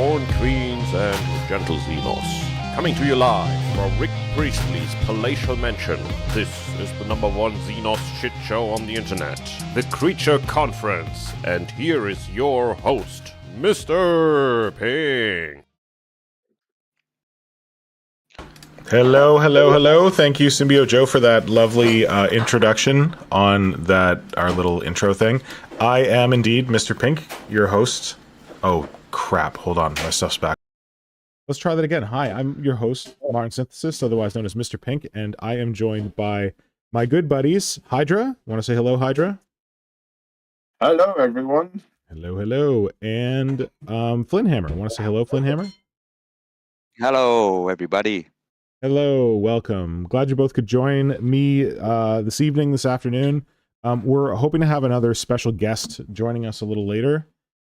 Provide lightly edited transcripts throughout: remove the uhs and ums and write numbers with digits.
Corn Queens and Gentle Xenos. Coming to you live from Rick Priestley's palatial mansion. This is the #1 Xenos shit show on the internet, the Creature Conference. And here is your host, Mr. Ping. Hello, hello, hello. Thank you, Symbio Joe, for that lovely introduction on our little intro thing. I am indeed Mr. Pink, your host. Oh, crap. Hold on. My stuff's back. Let's try that again. Hi, I'm your host, Martin Synthesis, otherwise known as Mr. Pink, and I am joined by my good buddies, Hydra. Want to say hello, Hydra? Hello, everyone. Hello, hello. And Flynnhammer. Want to say hello, Flynnhammer? Hello, everybody. Hello, welcome. Glad you both could join me this afternoon. We're hoping to have another special guest joining us a little later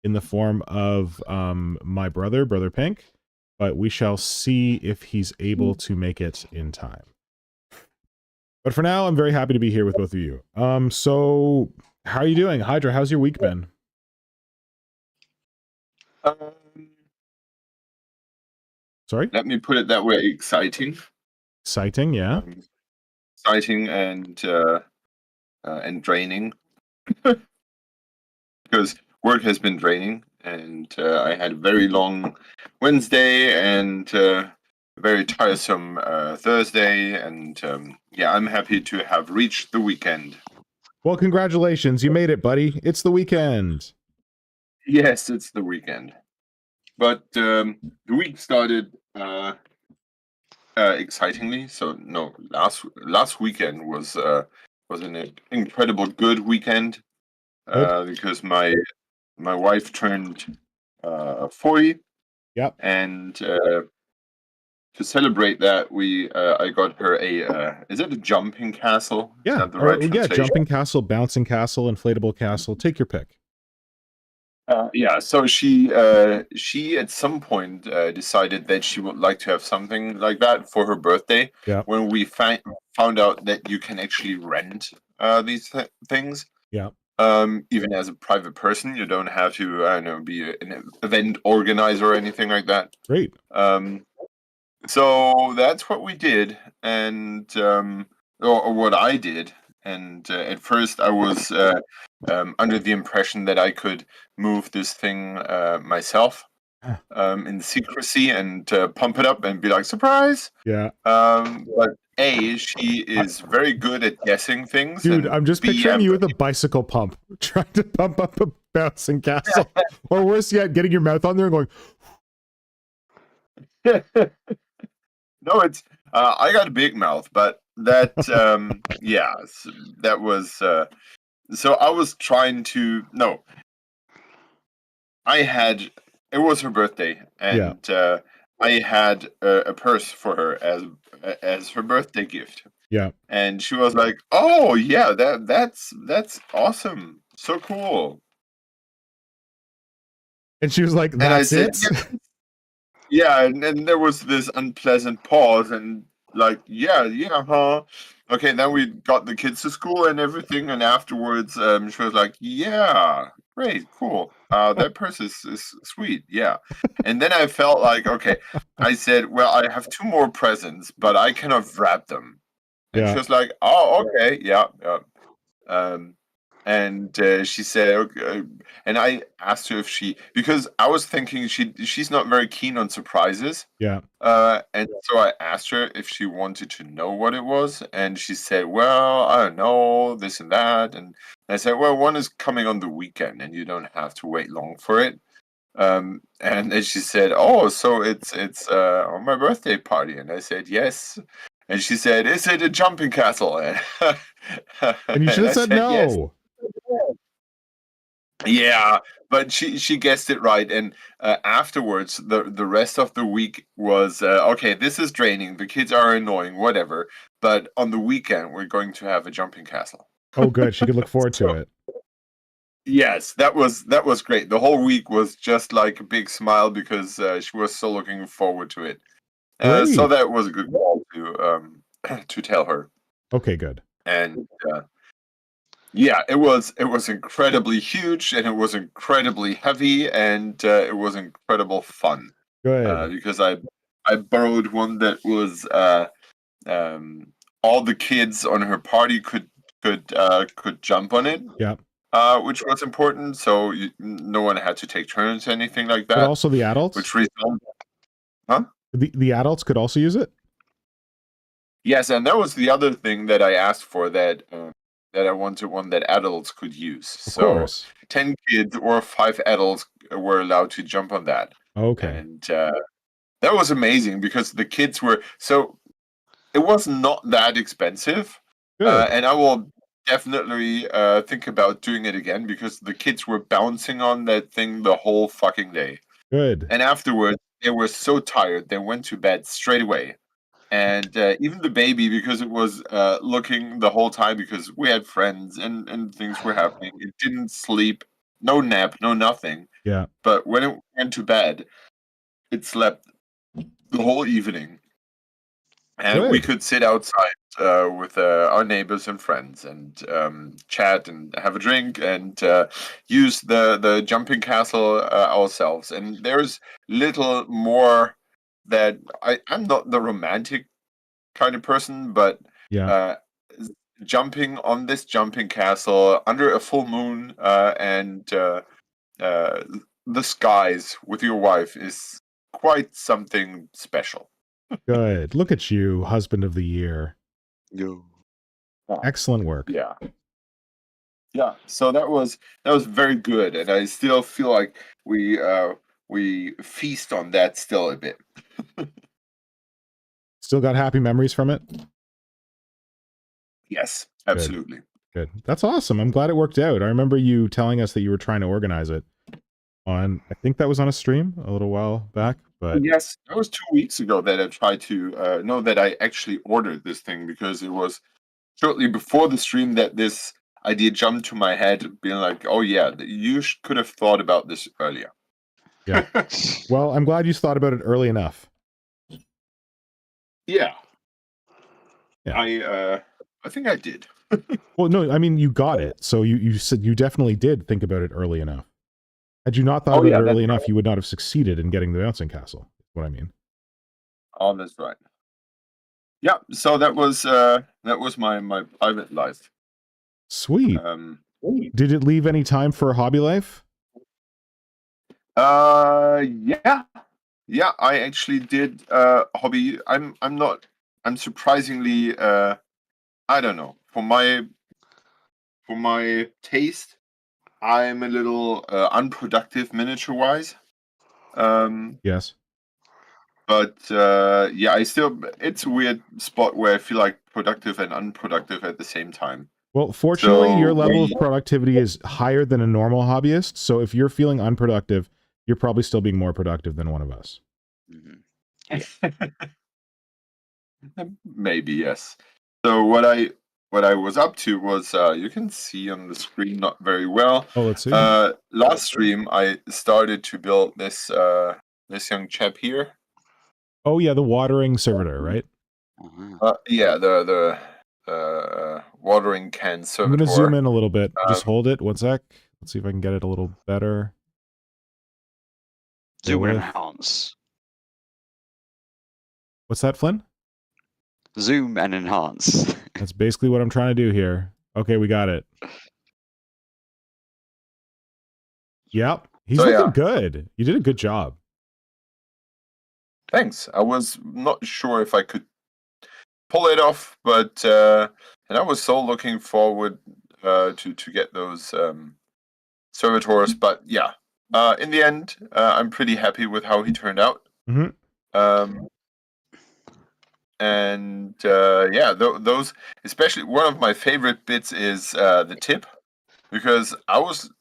in the form of my brother Pink, but we shall see if he's able to make it in time. But for now, I'm very happy to be here with both of you. So how are you doing? Hydra, how's your week been? Sorry? Let me put it that way. Exciting. Exciting, yeah. Exciting and draining. Because work has been draining, and I had a very long Wednesday and very tiresome Thursday, and yeah, I'm happy to have reached the weekend. Well, congratulations. You made it, buddy. It's the weekend. Yes, it's the weekend. But the week started excitingly. So no, last weekend was an incredible good weekend because my wife turned 40. Yep. And to celebrate that, I got her is it a jumping castle? Yeah. Is that the right yeah, translation? jumping castle, bouncing castle, inflatable castle. Take your pick. Yeah, so she at some point decided that she would like to have something like that for her birthday. Yeah. When we found out that you can actually rent these things. Yeah. Even as a private person, you don't have to be an event organizer or anything like that. Great. So that's what we did, and or what I did. And at first, I was under the impression that I could move this thing myself in secrecy and pump it up and be like, surprise! Yeah. But A, she is very good at guessing things. Dude, and I'm just B, picturing you with a bicycle pump, trying to pump up a bouncing castle. Or worse yet, getting your mouth on there and going... No, it's... I got a big mouth, but that... yeah, that was... So I was trying to... No. It was her birthday, and I had a purse for her as her birthday gift. Yeah. And she was like, "Oh yeah, that's awesome, so cool." And she was like, "That's it." Yeah, and there was this unpleasant pause, and like, yeah, huh? Okay, then we got the kids to school and everything, and afterwards, she was like, "Yeah, great, cool. That purse is sweet, yeah." And then I felt like, okay, I said, "Well, I have 2 more presents, but I cannot wrap them." And she was like, "Oh, okay, yeah." And she said, okay. And I asked her if because I was thinking she's not very keen on surprises. Yeah. And so I asked her if she wanted to know what it was, and she said, "Well, I don't know, this and that." And I said, "Well, one is coming on the weekend, and you don't have to wait long for it." And then she said, "Oh, so it's on my birthday party?" And I said, "Yes." And she said, "Is it a jumping castle?" And you should have said no. Yes. Yeah, but she guessed it right, and afterwards the rest of the week was okay. This is draining. The kids are annoying, whatever. But on the weekend, we're going to have a jumping castle. Oh, good. She could look forward to it. Yes, that was great. The whole week was just like a big smile because she was so looking forward to it. So that was a good call to tell her. Okay, good. And Yeah, it was incredibly huge, and it was incredibly heavy, and it was incredible fun. Good. Because I borrowed one that was all the kids on her party could jump on it, Yeah. which was important. So no one had to take turns, anything like But that. also the adults? Which resulted, huh? The adults could also use it? Yes, and that was the other thing that I asked for, that I wanted one that adults could use. Of So course. 10 kids or 5 adults were allowed to jump on that. Okay. And that was amazing because the kids were it was not that expensive. Good. And I will definitely think about doing it again because the kids were bouncing on that thing the whole fucking day. Good. And afterwards, they were so tired, they went to bed straight away. And even the baby, because it was looking the whole time, because we had friends and things were happening, it didn't sleep, no nap, no nothing. Yeah. But when it went to bed, it slept the whole evening. And we Good. could sit outside with our neighbors and friends and chat and have a drink and use the jumping castle ourselves. And there's little more that I'm not the romantic kind of person, but Yeah. jumping on this jumping castle under a full moon and the skies with your wife is quite something special. Good. Look at you, husband of the year. Yo. Excellent work. Yeah. Yeah, so that was very good, and I still feel like we feast on that still a bit. Still got happy memories from it? Yes, absolutely. Good. That's awesome. I'm glad it worked out. I remember you telling us that you were trying to organize it on, I think that was on a stream a little while back, but Yes, that was 2 weeks ago that I tried to know that I actually ordered this thing, because it was shortly before the stream that this idea jumped to my head, being like, "Oh yeah, you could have thought about this earlier." Yeah. Well, I'm glad you thought about it early enough. Yeah. Yeah. I think I did. Well, no, I mean, you got it. So you said you definitely did think about it early enough. Had you not thought Oh, about yeah, it early that's enough, you would not have succeeded in getting the bouncing castle. Is what I mean. Oh, that's right. Yeah, so that was my private life. Sweet. Did it leave any time for a hobby life? Yeah. Yeah, I actually did hobby. I'm surprisingly I don't know. For my taste, I'm a little unproductive miniature wise. Yes. But yeah, it's a weird spot where I feel like productive and unproductive at the same time. Well, fortunately, your So level of productivity is higher than a normal hobbyist. So if you're feeling unproductive, you're probably still being more productive than one of us. Maybe, yes. So what I was up to was you can see on the screen not very well. Oh, let's see. Last stream I started to build this this young chap here. Oh yeah, the watering servitor, right? Yeah, the watering can servitor. I'm going to zoom in a little bit. Just hold it. One sec. Let's see if I can get it a little better. Zoom and enhance. What's that, Flynn? Zoom and enhance. That's basically what I'm trying to do here. Okay, we got it. Yep. He's looking good. You did a good job. Thanks. I was not sure if I could pull it off, but and I was so looking forward to get those servitors. But yeah, in the end, I'm pretty happy with how he turned out. Mm-hmm. And yeah, those, especially one of my favorite bits is the tip, because I was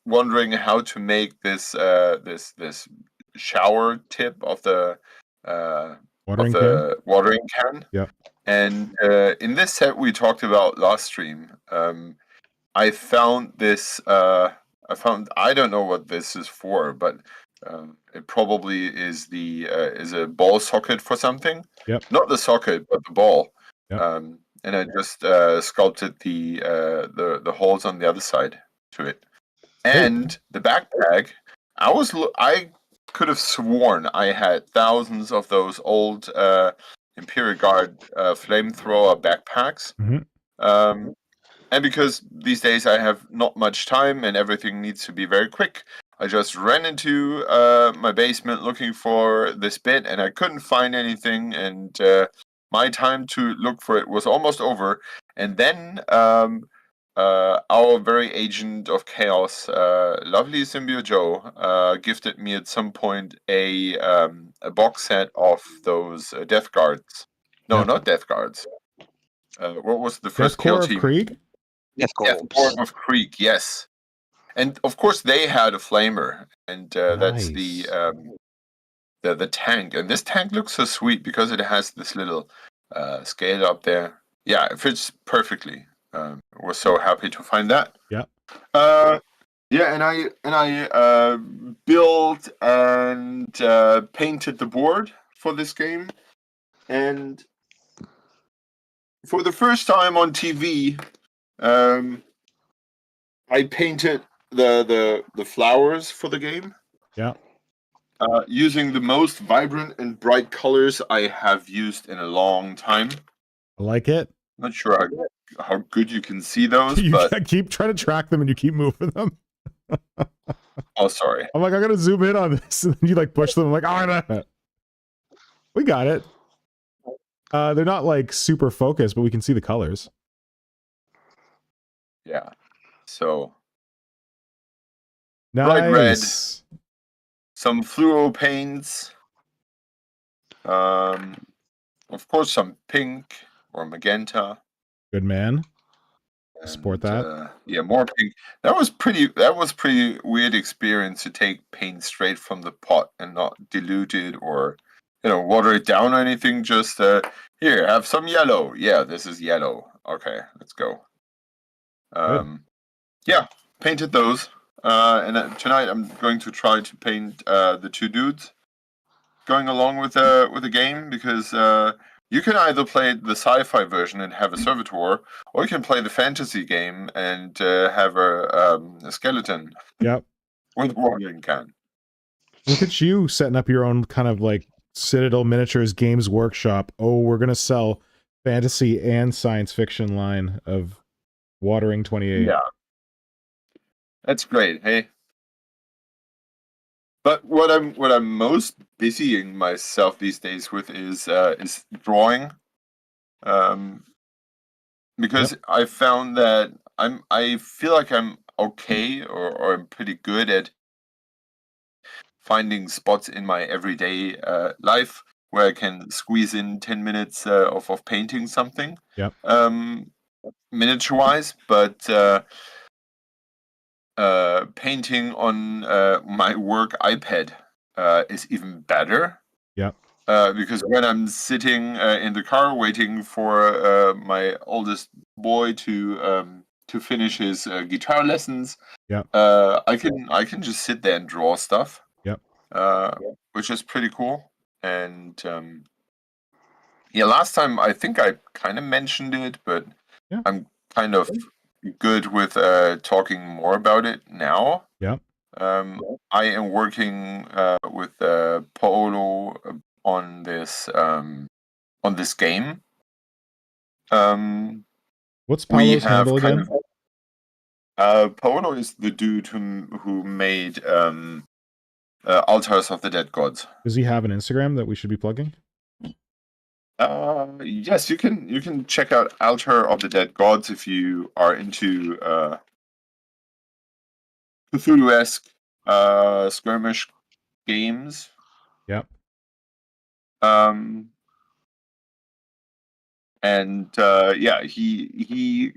wondering how to make this this shower tip of the watering can. Yeah. And in this set we talked about last stream, I found this. I don't know what this is for, but it probably is is a ball socket for something. Yep. Not the socket, but the ball. Yep. and I just sculpted the holes on the other side to it. And the backpack, I could have sworn I had thousands of those old Imperial Guard flamethrower backpacks. Mhm. And because these days I have not much time and everything needs to be very quick, I just ran into my basement looking for this bit, and I couldn't find anything, and my time to look for it was almost over. And then our very agent of chaos, lovely Symbio Joe, gifted me at some point a box set of those Death Guards. No, Yep. not Death Guards. What was the Death first kill Corps of team? Krieg? Death Death Corps. Corps of Krieg, yes. And of course they had a flamer, and that's Nice. the tank. And this tank looks so sweet because it has this little scale up there. Yeah, it fits perfectly. Was so happy to find that. Yeah. Yeah, and I built and painted the board for this game, and for the first time on TV, I painted the flowers for the game. Yeah. Using the most vibrant and bright colors I have used in a long time. I like it. Not sure how good you can see those, You but keep trying to track them and you keep moving them. oh, sorry. I'm like, I gotta zoom in on this. And then you like push them. I'm like, no. We got it. They're not like super focused, but we can see the colors. Yeah. So Nice. bright red, some fluoro paints, of course some pink or magenta. Good man. Support that. Yeah, more pink. That was pretty weird experience to take paint straight from the pot and not dilute it or water it down or anything. Just here, have some yellow. Yeah, this is yellow. Okay, let's go. Yeah, painted those. And tonight I'm going to try to paint the two dudes going along with the game, because you can either play the sci-fi version and have a servitor, or you can play the fantasy game and have a skeleton. Yep. With a watering can. Look at you setting up your own kind of like Citadel Miniatures Games Workshop. Oh, we're gonna sell fantasy and science fiction line of Watering 28. Yeah, that's great. Hey. But what I'm most busying myself these days with is drawing, because I found that I feel like I'm okay or I'm pretty good at finding spots in my everyday life where I can squeeze in 10 minutes of painting something. Yep. Miniature wise, but painting on my work iPad is even better. Yep. Because when I'm sitting in the car waiting for my oldest boy to finish his guitar lessons, Yep. I can just sit there and draw stuff. Yep. Which is pretty cool. And yeah, last time I think I kind of mentioned it, but Yeah. I'm kind of good with talking more about it now. Yep. I am working with Paolo on this game. What's Paolo's handle again? Paolo is the dude who made Altars of the Dead Gods. Does he have an Instagram that we should be plugging? Yes, you can check out Altar of the Dead Gods if you are into Cthulhu-esque skirmish games. Yep. And yeah, he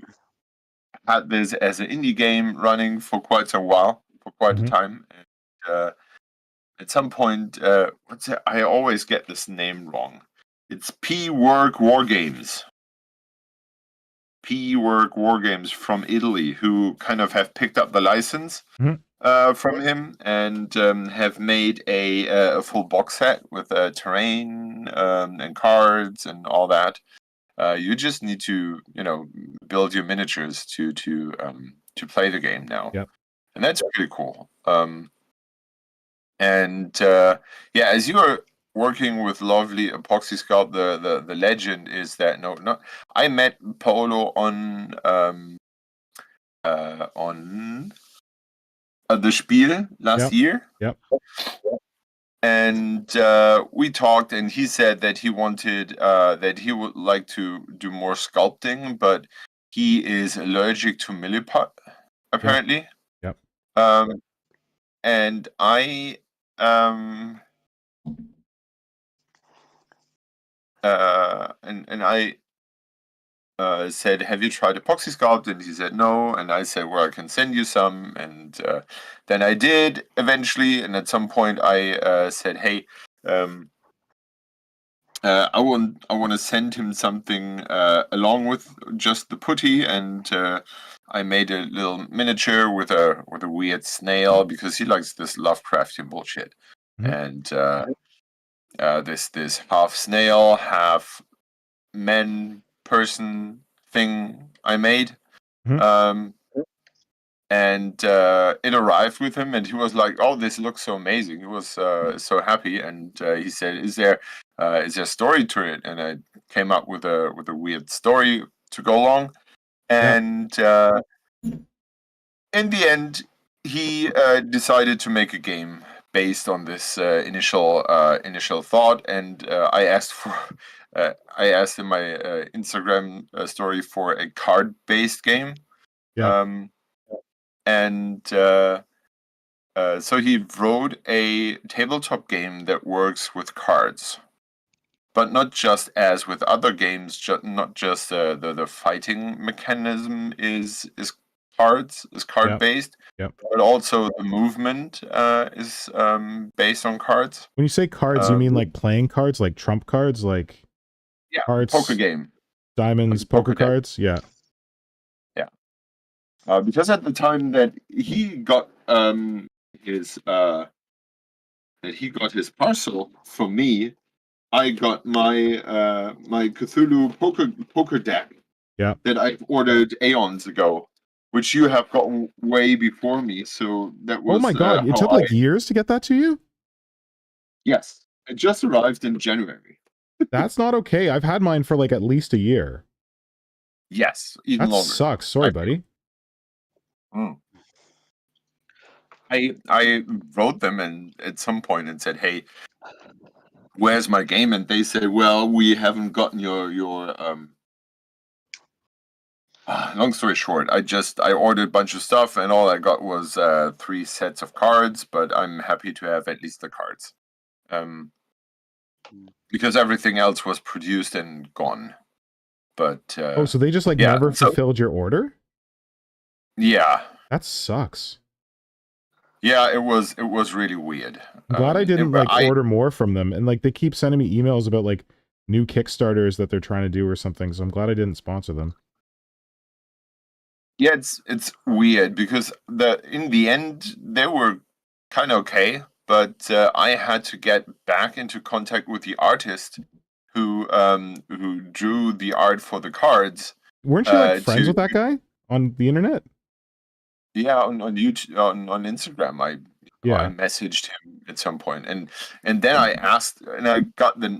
had this as an indie game running for quite a while, for quite a time. And at some point, I always get this name wrong. It's P-Work War Games. P-Work War Games from Italy, who kind of have picked up the license from him and have made a full box set with terrain and cards and all that. You just need to, build your miniatures to play the game now. Yep. And that's pretty cool. As you are working with lovely Epoxy Sculpt, the legend is that I met Paolo on the Spiel last year. Yep. And we talked, and he said that he wanted that he would like to do more sculpting, but he is allergic to milliput, apparently. Yep. And I said, "Have you tried Epoxy Sculpt?" And he said no. And I said, "Well, I can send you some." And then I did eventually. And at some point, I said, "Hey, I want to send him something along with just the putty." And I made a little miniature with a weird snail because he likes this Lovecraftian bullshit. Mhm. And this half snail, half person thing I made. Mhm. And it arrived with him, and he was like, "Oh, this looks so amazing." He was so happy, and he said, "Is there a story to it?" And I came up with a weird story to go along. And in the end, he decided to make a game based on this initial thought. And I asked in my Instagram story for a card-based game. Yeah. So he wrote a tabletop game that works with cards, but not just as with other games. Not just the fighting mechanism is card based, Yep. but also the movement is based on cards. When you say cards, you mean like playing cards, like trump cards, like cards, poker game, diamonds, like poker poker deck. cards? Yeah. Because at the time that he got his parcel from me, I got my my Cthulhu poker deck. Yeah. That I've ordered aeons ago, which you have gotten way before me. So that was. Oh my god! It took like years to get that to you. Yes, it just arrived in January. That's not okay. I've had mine for like at least a year. Yes, even that longer. Sucks. Sorry, buddy. I wrote them and at some point and said, "Hey, where's my game?" And they said, "Well, we haven't gotten your long story short, I ordered a bunch of stuff and all I got was 3 sets of cards, but I'm happy to have at least the cards. Because everything else was produced and gone. But so they just like never fulfilled your order? Yeah. That sucks. Yeah, it was really weird. I'm glad I didn't order more from them, and like they keep sending me emails about like new Kickstarters that they're trying to do or something, so I'm glad I didn't sponsor them. Yeah, it's weird because in the end they were kind of okay, but I had to get back into contact with the artist who drew the art for the cards. Weren't you like friends with that guy on the internet? Yeah, on YouTube, on Instagram, I messaged him at some point, and then I asked, and I got the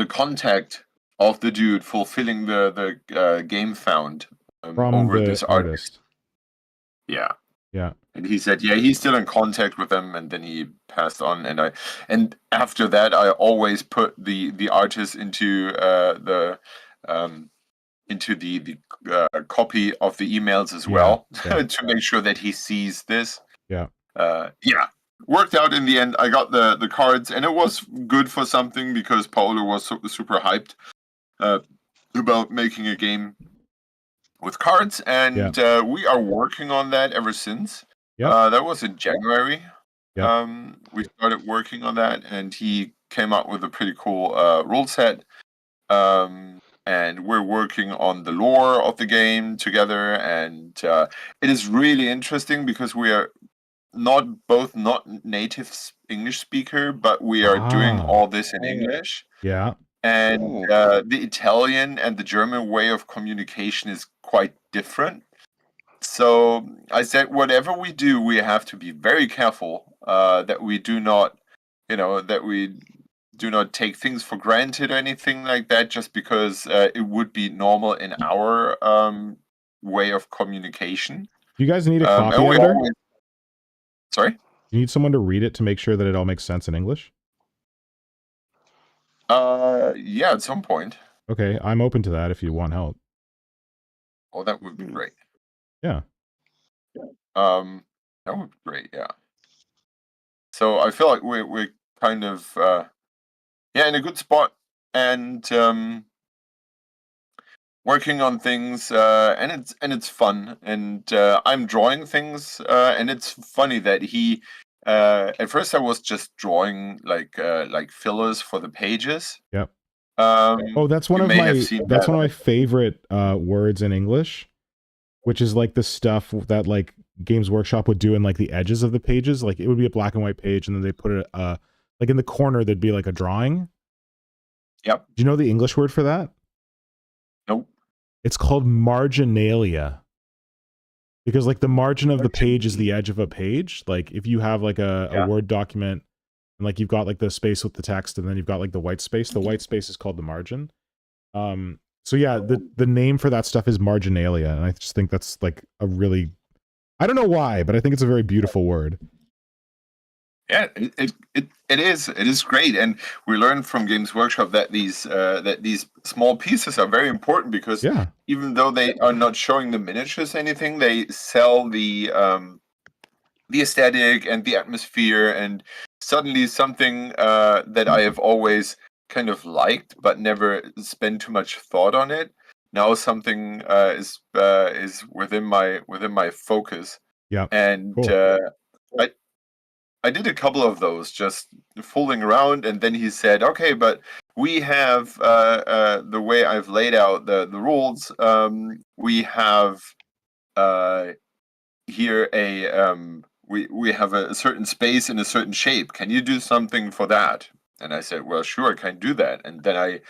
contact of the dude fulfilling the game found from over the this artist. Yeah. Yeah. And he said, yeah, he's still in contact with them, and then he passed on. And after that, I always put the artist into the copy of the emails as well to make sure that he sees this. Yeah. Worked out in the end. I got the cards, and it was good for something because Paolo was super hyped about making a game with cards, and we are working on that ever since. That was in January. We started working on that, and he came up with a pretty cool rule set. And we're working on the lore of the game together, and it is really interesting because we are not native English speaker, but we are doing all this in English. Yeah. And the Italian and the German way of communication is quite different. So I said, whatever we do, we have to be very careful that we do not, that we do not take things for granted or anything like that, just because it would be normal in our way of communication. Do you guys need a copy and we editor? always- Sorry? You need someone to read it to make sure that it all makes sense in English? Yeah, at some point. Okay, I'm open to that if you want help. Oh, that would be great. Yeah. That would be great, yeah. So I feel like we're kind of in a good spot, and working on things, and it's fun, and I'm drawing things, and it's funny that he at first I was just drawing like fillers for the pages. Yep. Oh, that's one of my favorite words in English, which is like the stuff that like Games Workshop would do in like the edges of the pages. Like it would be a black and white page, and then they put it like in the corner there'd be like a drawing. Yep. Do you know the English word for that? Nope. It's called marginalia. Because like the margin of the page is the edge of a page. Like if you have like a Word document and like you've got like the space with the text and then you've got like the white space is called the margin. So yeah, the name for that stuff is marginalia, and I just think that's like a really, I don't know why, but I think it's a very beautiful word. Yeah, it is great, and we learned from Games Workshop that these small pieces are very important, because even though they are not showing the miniatures anything, they sell the aesthetic and the atmosphere, and suddenly something that I have always kind of liked but never spent too much thought on it. Now something is within my focus. Yeah, and cool. I did a couple of those just fooling around, and then he said, "Okay, but we have the way I've laid out the rules. We have here we have a certain space in a certain shape. Can you do something for that?" And I said, "Well, sure, I can do that." And then I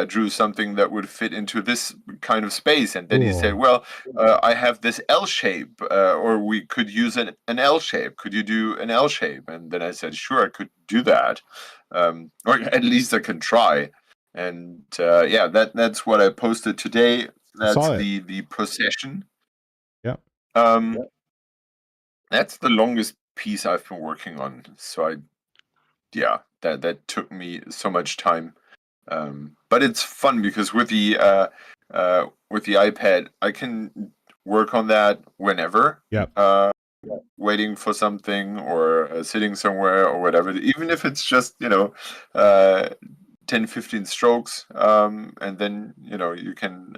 drew something that would fit into this kind of space. And then he said, "Well, I have this L shape, or we could use an L shape. Could you do an L shape?" And then I said, "Sure, I could do that, or at least I can try." And that's what I posted today. That's the procession. Yep. That's the longest piece I've been working on. So that took me so much time, but it's fun because with the iPad I can work on that whenever. Yep. Waiting for something, or sitting somewhere or whatever, even if it's just 10-15 strokes, and then you can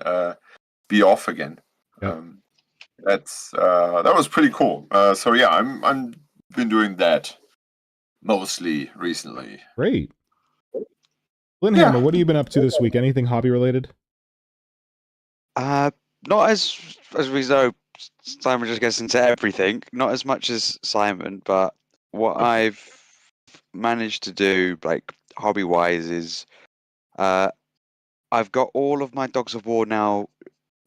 be off again. Yep. That was pretty cool. So yeah, I'm been doing that mostly recently. Great. Flynnhammer, what have you been up to this week? Anything hobby related? Not as we know. Simon just gets into everything. Not as much as Simon, but what I've managed to do, like hobby wise, is I've got all of my Dogs of War now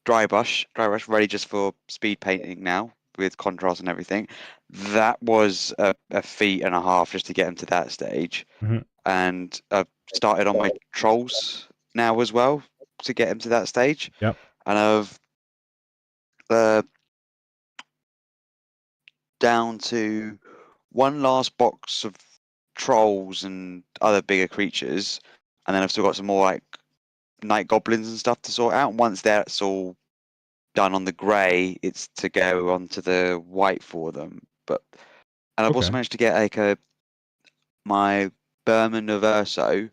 dry brush ready just for speed painting now, with contrast and everything. That was a feat and a half just to get him to that stage. Mm-hmm. And I've started on my trolls now as well to get him to that stage. Yep. And I've down to one last box of trolls and other bigger creatures, and then I've still got some more like night goblins and stuff to sort out. And once that's all done on the grey, it's to go onto the white for them. And I've also managed to get like my Berman of Urso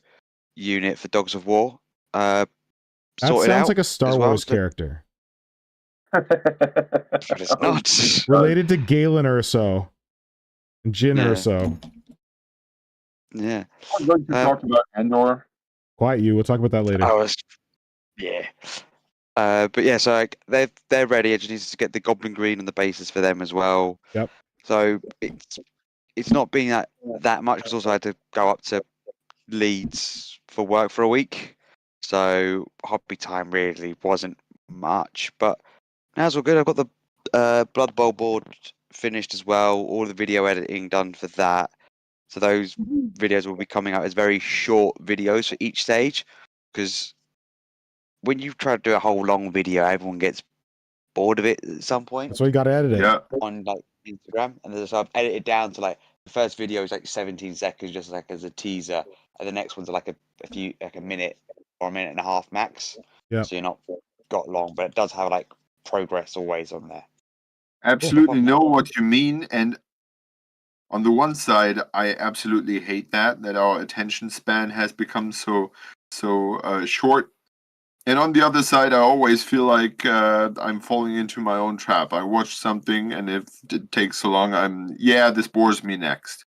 unit for Dogs of War. That sounds like a Star Wars character. But it's not. Related to Galen Urso and Jin Urso. Yeah. I'm going to talk about Andor. Quiet you. We'll talk about that later. But yeah, so like, they're ready. I just need to get the Goblin Green and the bases for them as well. Yep. So it's not been that much because also I had to go up to Leeds for work for a week. So hobby time really wasn't much. But now it's all good. I've got the Blood Bowl board finished as well. All the video editing done for that. So those videos will be coming out as very short videos for each stage. Because when you try to do a whole long video, everyone gets bored of it at some point. That's why you got to edit it. Yeah. On like Instagram, and so I've edited down to like the first video is like 17 seconds, just like as a teaser, and the next one's like a minute or a minute and a half max. Yeah. So you're not got long, but it does have like progress always on there. Absolutely know what you mean. And on the one side, I absolutely hate that our attention span has become so short. And on the other side, I always feel like I'm falling into my own trap. I watch something, and if it takes so long, this bores me next.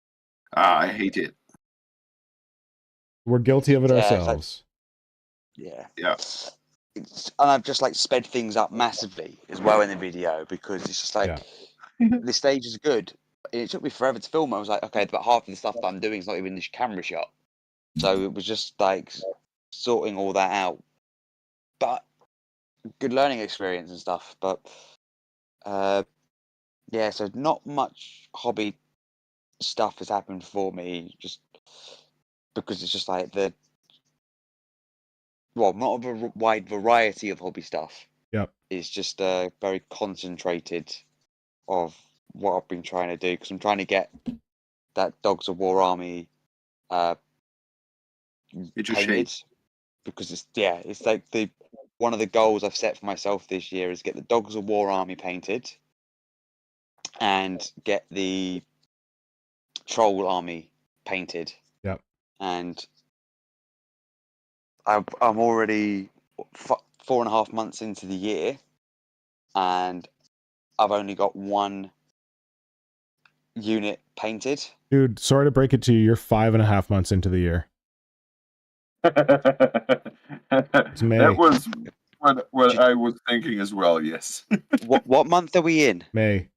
I hate it. We're guilty of it Yeah, it's like- ourselves. Yeah. Yeah. And I've just like sped things up massively as well in the video because it's just like this stage is good. It took me forever to film. I was like, okay, but half of the stuff that I'm doing is not even this camera shot. So it was just like sorting all that out. But good learning experience and stuff. But yeah, so not much hobby stuff has happened for me just because it's just like not a wide variety of hobby stuff. Yep. It's just very concentrated of what I've been trying to do because I'm trying to get that Dogs of War Army painted because it's like one of the goals I've set for myself this year is get the Dogs of War Army painted and get the Troll Army painted. Yep. And I'm already 4.5 months into the year, and I've only got one unit painted. Dude, sorry to break it to you. You're 5.5 months into the year. May. That was what I was thinking as well. Yes. What month are we in? May.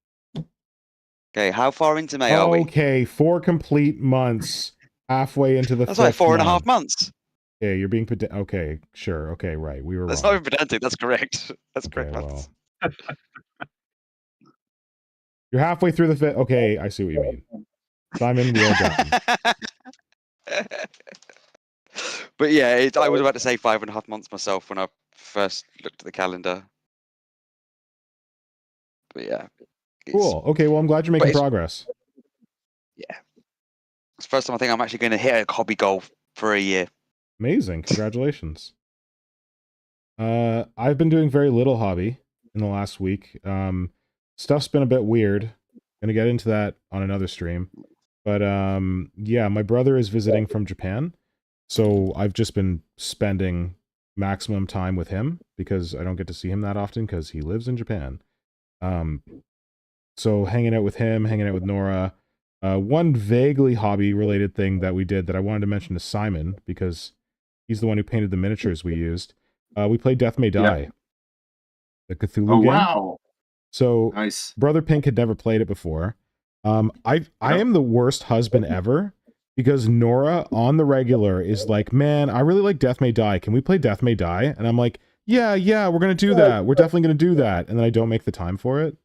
Okay, how far into May are we? Okay, 4 complete months. Halfway into the That's like 4.5 month. months. Okay, you're being okay, sure, okay, right. We were That's wrong. not even pedantic. That's correct. That's Okay, correct. well. You're halfway through the fifth. Okay, I see what you mean. Simon, we are done. But yeah, I was about to say 5.5 months myself when I first looked at the calendar. But yeah. Cool. Okay, well, I'm glad you're making progress. Yeah. It's the first time I think I'm actually going to hit a hobby goal for a year. Amazing. Congratulations. I've been doing very little hobby in the last week. Stuff's been a bit weird. Gonna get into that on another stream. But yeah, my brother is visiting from Japan. So I've just been spending maximum time with him because I don't get to see him that often because he lives in Japan. So hanging out with him, hanging out with Nora. One vaguely hobby-related thing that we did that I wanted to mention to Simon because he's the one who painted the miniatures we used. We played Death May Die, the Cthulhu game. Wow! So Nice. Brother Pink had never played it before. I am the worst husband ever because Nora on the regular is like, man, I really like Death May Die. Can we play Death May Die? And I'm like, yeah, we're gonna do that. We're definitely gonna do that. And then I don't make the time for it.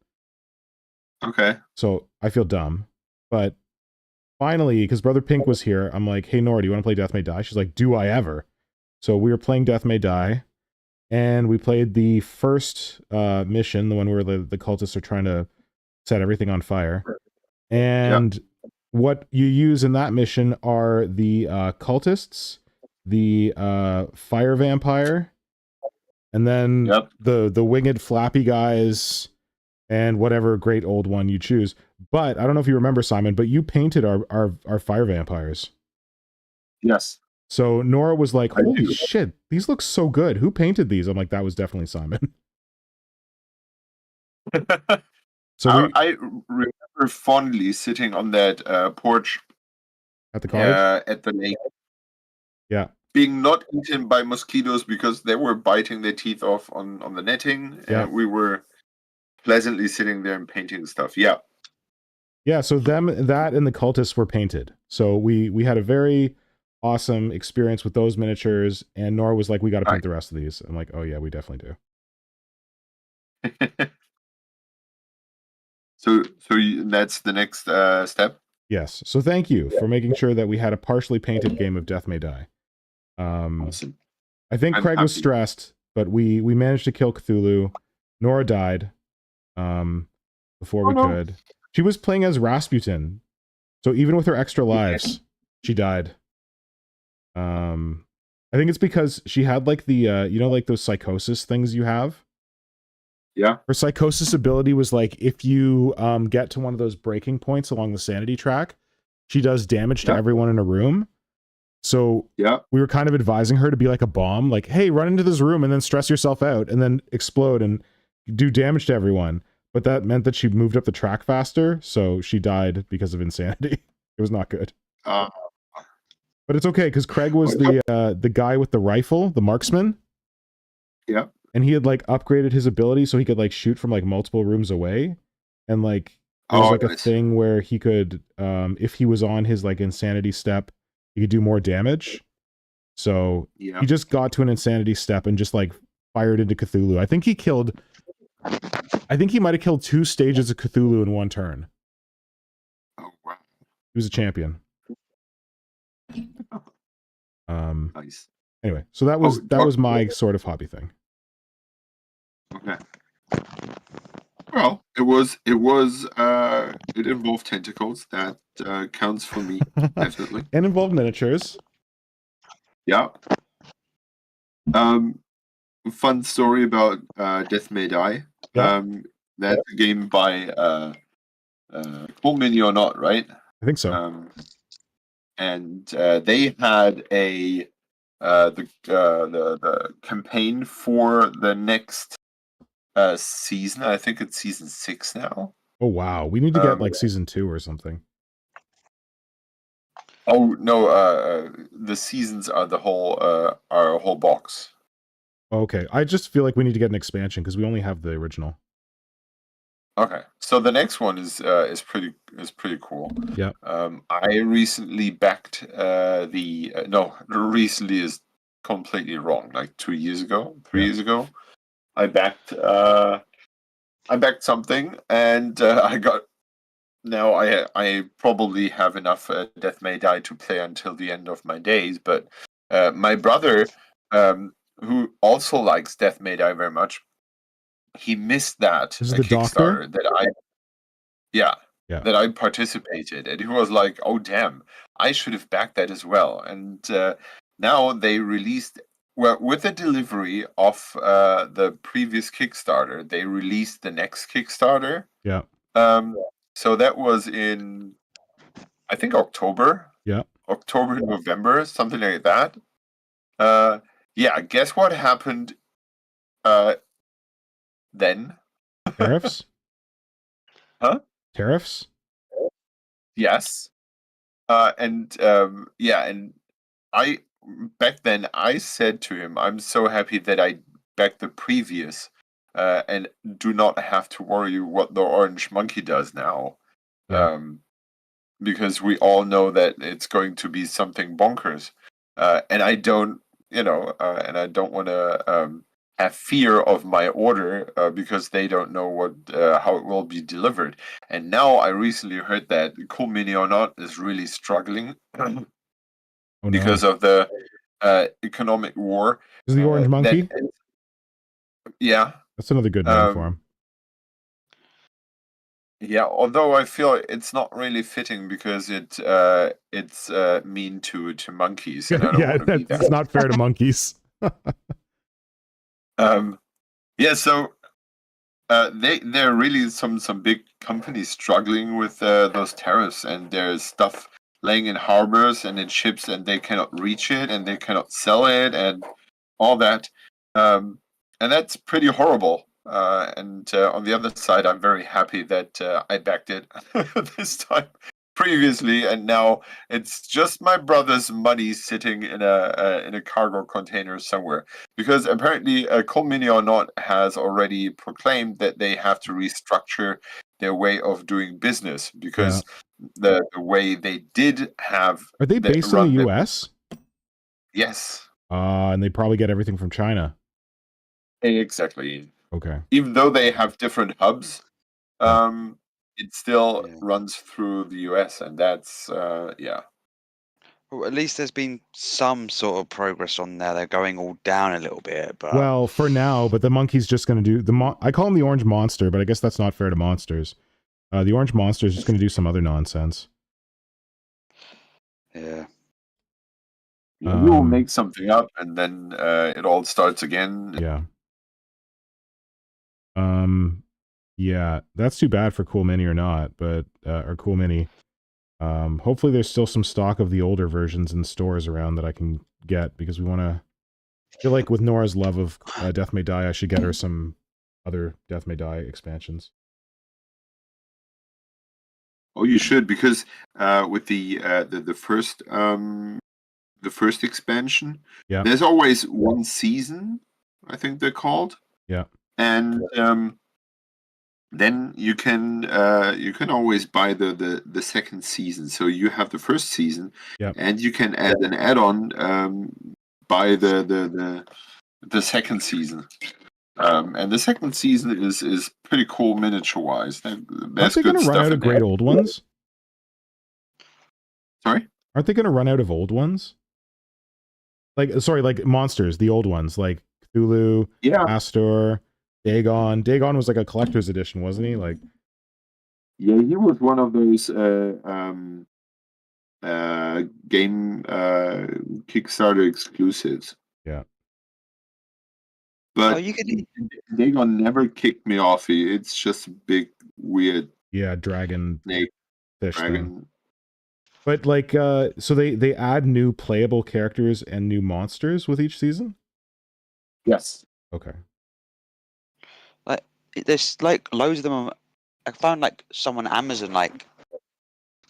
Okay. So I feel dumb. But finally, because Brother Pink was here, I'm like, hey, Nora, do you want to play Death May Die? She's like, do I ever? So we were playing Death May Die, and we played the first mission, the one where the cultists are trying to set everything on fire. And what you use in that mission are the cultists, the fire vampire, and then the winged flappy guys, and whatever great old one you choose. But I don't know if you remember, Simon, but you painted our fire vampires. Yes. So Nora was like, holy shit, these look so good. Who painted these? I'm like, that was definitely Simon. So I remember fondly sitting on that porch at the cottage? at the lake. Yeah. Being not eaten by mosquitoes because they were biting their teeth off on the netting. Yeah. And we were pleasantly sitting there and painting stuff. Yeah. Yeah, so that and the cultists were painted. So we had a very awesome experience with those miniatures, and Nora was like, we got to paint the rest of these. I'm like, oh yeah, we definitely do. So that's the next step. Yes. So thank you for making sure that we had a partially painted game of Death May Die. Awesome. I think I'm Craig was happy. stressed, but we managed to kill Cthulhu. Nora died before we could. She was playing as Rasputin, so even with her extra lives, she died. I think it's because she had like the like those psychosis things you have. Yeah. Her psychosis ability was like if you get to one of those breaking points along the sanity track, she does damage to everyone in a room. So we were kind of advising her to be like a bomb, like, hey, run into this room and then stress yourself out and then explode and do damage to everyone. But that meant that she moved up the track faster, so she died because of insanity. It was not good. But it's okay, because Craig was the guy with the rifle, the marksman. Yeah. And he had like upgraded his ability so he could like shoot from like multiple rooms away. And like there was like a thing where he could if he was on his like insanity step, he could do more damage. So he just got to an insanity step and just like fired into Cthulhu. I think he might have killed 2 stages of Cthulhu in one turn. Oh wow. He was a champion. Nice. Anyway, so that was my sort of hobby thing. Okay. Well, it involved tentacles. That counts for me, definitely. And involved miniatures. Yeah. Fun story about Death May Die. Yeah. That's a game by Cool Mini or Not, right? I think so. And they had the campaign for the next season. I think it's season 6 now. Oh wow, we need to get like season 2 or something. Oh no, the seasons are are a whole box. Okay, I just feel like we need to get an expansion because we only have the original. Okay, so the next one is pretty cool. Yeah. I recently backed recently is completely wrong. Like 2 years ago, 3 years ago, I backed something, and I got. Now I probably have enough Death May Die to play until the end of my days, but my brother, who also likes Death May Die very much, he missed that Kickstarter that I participated, and he was like, "Oh damn, I should have backed that as well." And now they released, well, with the delivery of the previous Kickstarter, they released the next Kickstarter. Yeah. So that was in, I think, October. Yeah. October, November, something like that. Yeah. Guess what happened? Then. Tariffs? Huh? Tariffs? Yes. And I back then I said to him, I'm so happy that I backed the previous and do not have to worry what the orange monkey does now. Yeah. Because we all know that it's going to be something bonkers. And I don't want to have fear of my order because they don't know how it will be delivered. And now I recently heard that Cool Mini or Not is really struggling because of the economic war. Is the orange monkey? Yeah. That's another good name for him. Yeah, although I feel it's not really fitting because it's mean to monkeys. And I don't want to be that. It's not fair to monkeys. Yeah, so there are really some big companies struggling with those tariffs, and there's stuff laying in harbors and in ships, and they cannot reach it, and they cannot sell it, and all that. And that's pretty horrible. And on the other side, I'm very happy that I backed it this time previously, and now it's just my brother's money sitting in a cargo container somewhere. Because apparently, Coal Mini or Not has already proclaimed that they have to restructure their way of doing business because the way they did have. Are they based in the U.S.? Yes. And they probably get everything from China. Exactly. Okay. Even though they have different hubs, it still runs through the US, and that's yeah. Well, at least there's been some sort of progress on there. They're going all down a little bit, but well, for now. But the monkey's just going to do I call him the orange monster, but I guess that's not fair to monsters. The orange monster is just going to do some other nonsense. Yeah. We'll make something up, and then it all starts again. Yeah. Yeah, that's too bad for Cool Mini or Not, but or Cool Mini. Hopefully there's still some stock of the older versions in stores around that I can get, because we want to. I feel like with Nora's love of Death May Die, I should get her some other Death May Die expansions. Oh, you should, because with the first expansion, there's always one season, I think they're called. Yeah. And then you can always buy the second season. So you have the first season, and you can add an add-on by the second season. And the second season is pretty cool miniature-wise. Aren't they going to run out of great old ones? Sorry? Aren't they going to run out of old ones? Like monsters, the old ones, like Cthulhu, Astor, Dagon. Dagon was like a collector's edition, wasn't he? Like, yeah, he was one of those game Kickstarter exclusives. Yeah. But Dagon never kicked me off. It's just a big, weird... Yeah, dragon fish dragon thing. But like, so they add new playable characters and new monsters with each season? Yes. Okay. Like, there's like loads of them. I found like some on Amazon, like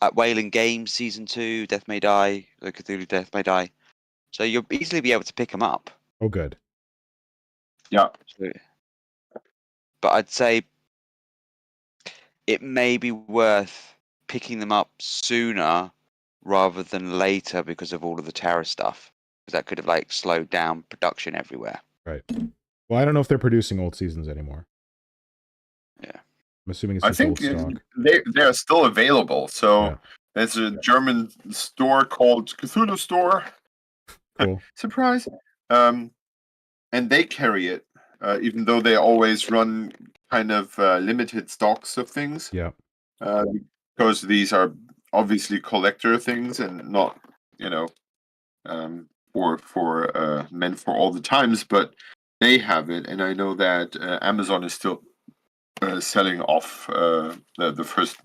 at Whaling Games Season 2, Death May Die, the Cthulhu Death May Die. So you'll easily be able to pick them up. Oh, good. Yeah. But I'd say it may be worth picking them up sooner rather than later because of all of the terror stuff. Because that could have like slowed down production everywhere. Right. Well, I don't know if they're producing old seasons anymore. Yeah. I'm assuming it's just old stock. They're still available. So there's a German store called Cthulhu Store. Cool. Surprise. And they carry it, even though they always run kind of limited stocks of things. Yeah. Because these are obviously collector things and not, for meant for all the times, but they have it. And I know that Amazon is still selling off the first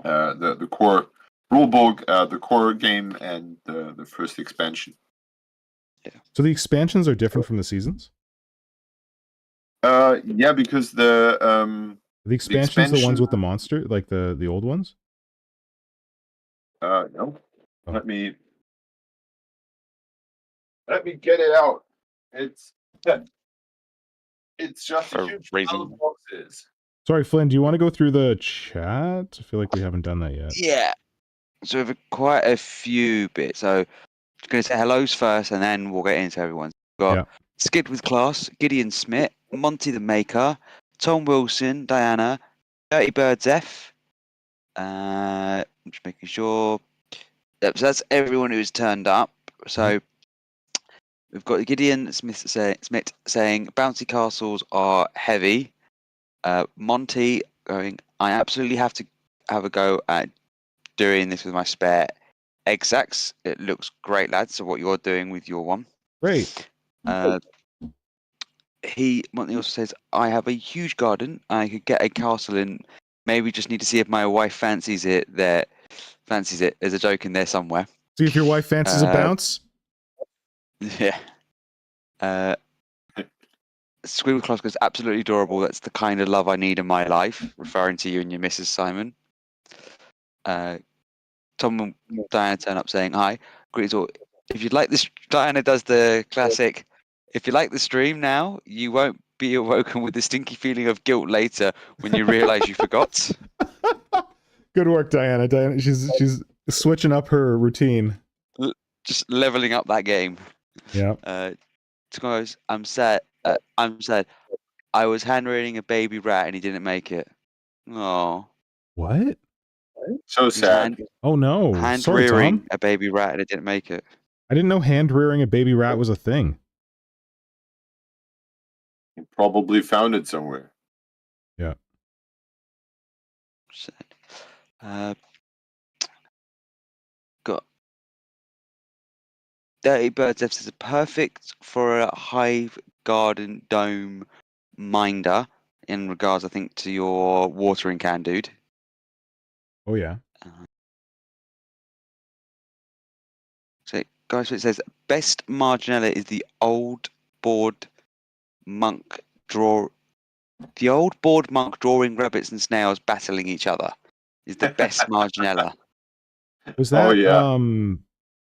the core rulebook, the core game, and the first expansion. Yeah. So the expansions are different from the seasons? Yeah, because the expansions the ones with the monster, like the old ones? No. Oh. Let me get it out. It's just a huge pile of boxes. Sorry, Flynn, do you want to go through the chat? I feel like we haven't done that yet. Yeah. So we have quite a few bits. So I'm going to say hellos first, and then we'll get into everyone. We've got Skid with Class, Gideon Smith, Monty the Maker, Tom Wilson, Diana, Dirty Birds F. I'm just making sure. Yep, so that's everyone who's turned up. So we've got Gideon Smith saying bouncy castles are heavy. Monty going, I absolutely have to have a go at doing this with my spare egg sacs. It looks great, lads. So what you're doing with your one. Great. Monty also says, I have a huge garden. I could get a castle in. Maybe just need to see if my wife fancies it. There's a joke in there somewhere. See if your wife fancies a bounce? Yeah. Squid Class is absolutely adorable. That's the kind of love I need in my life. Referring to you and your Mrs. Simon. Diana turn up saying, "Hi, greetings all. If you'd like this," Diana does the classic. "If you like the stream now, you won't be awoken with the stinky feeling of guilt later when you realise you forgot." Good work, Diana. Diana, she's switching up her routine. Just leveling up that game. Yeah. Goes, I'm sad. I'm sad. I was hand rearing a baby rat and he didn't make it. Oh. What? So sad. Oh no. Hand Sorry, rearing Tom. a baby rat and it didn't make it. I didn't know hand rearing a baby rat was a thing. You probably found it somewhere. Yeah. Got Dirty Birds F is perfect for a hive garden dome minder in regards, I think, to your watering can, dude. Oh yeah. So, guys, it says best Marginella is the old board monk The old board monk drawing rabbits and snails battling each other is the best Marginella. Was that? Oh, yeah.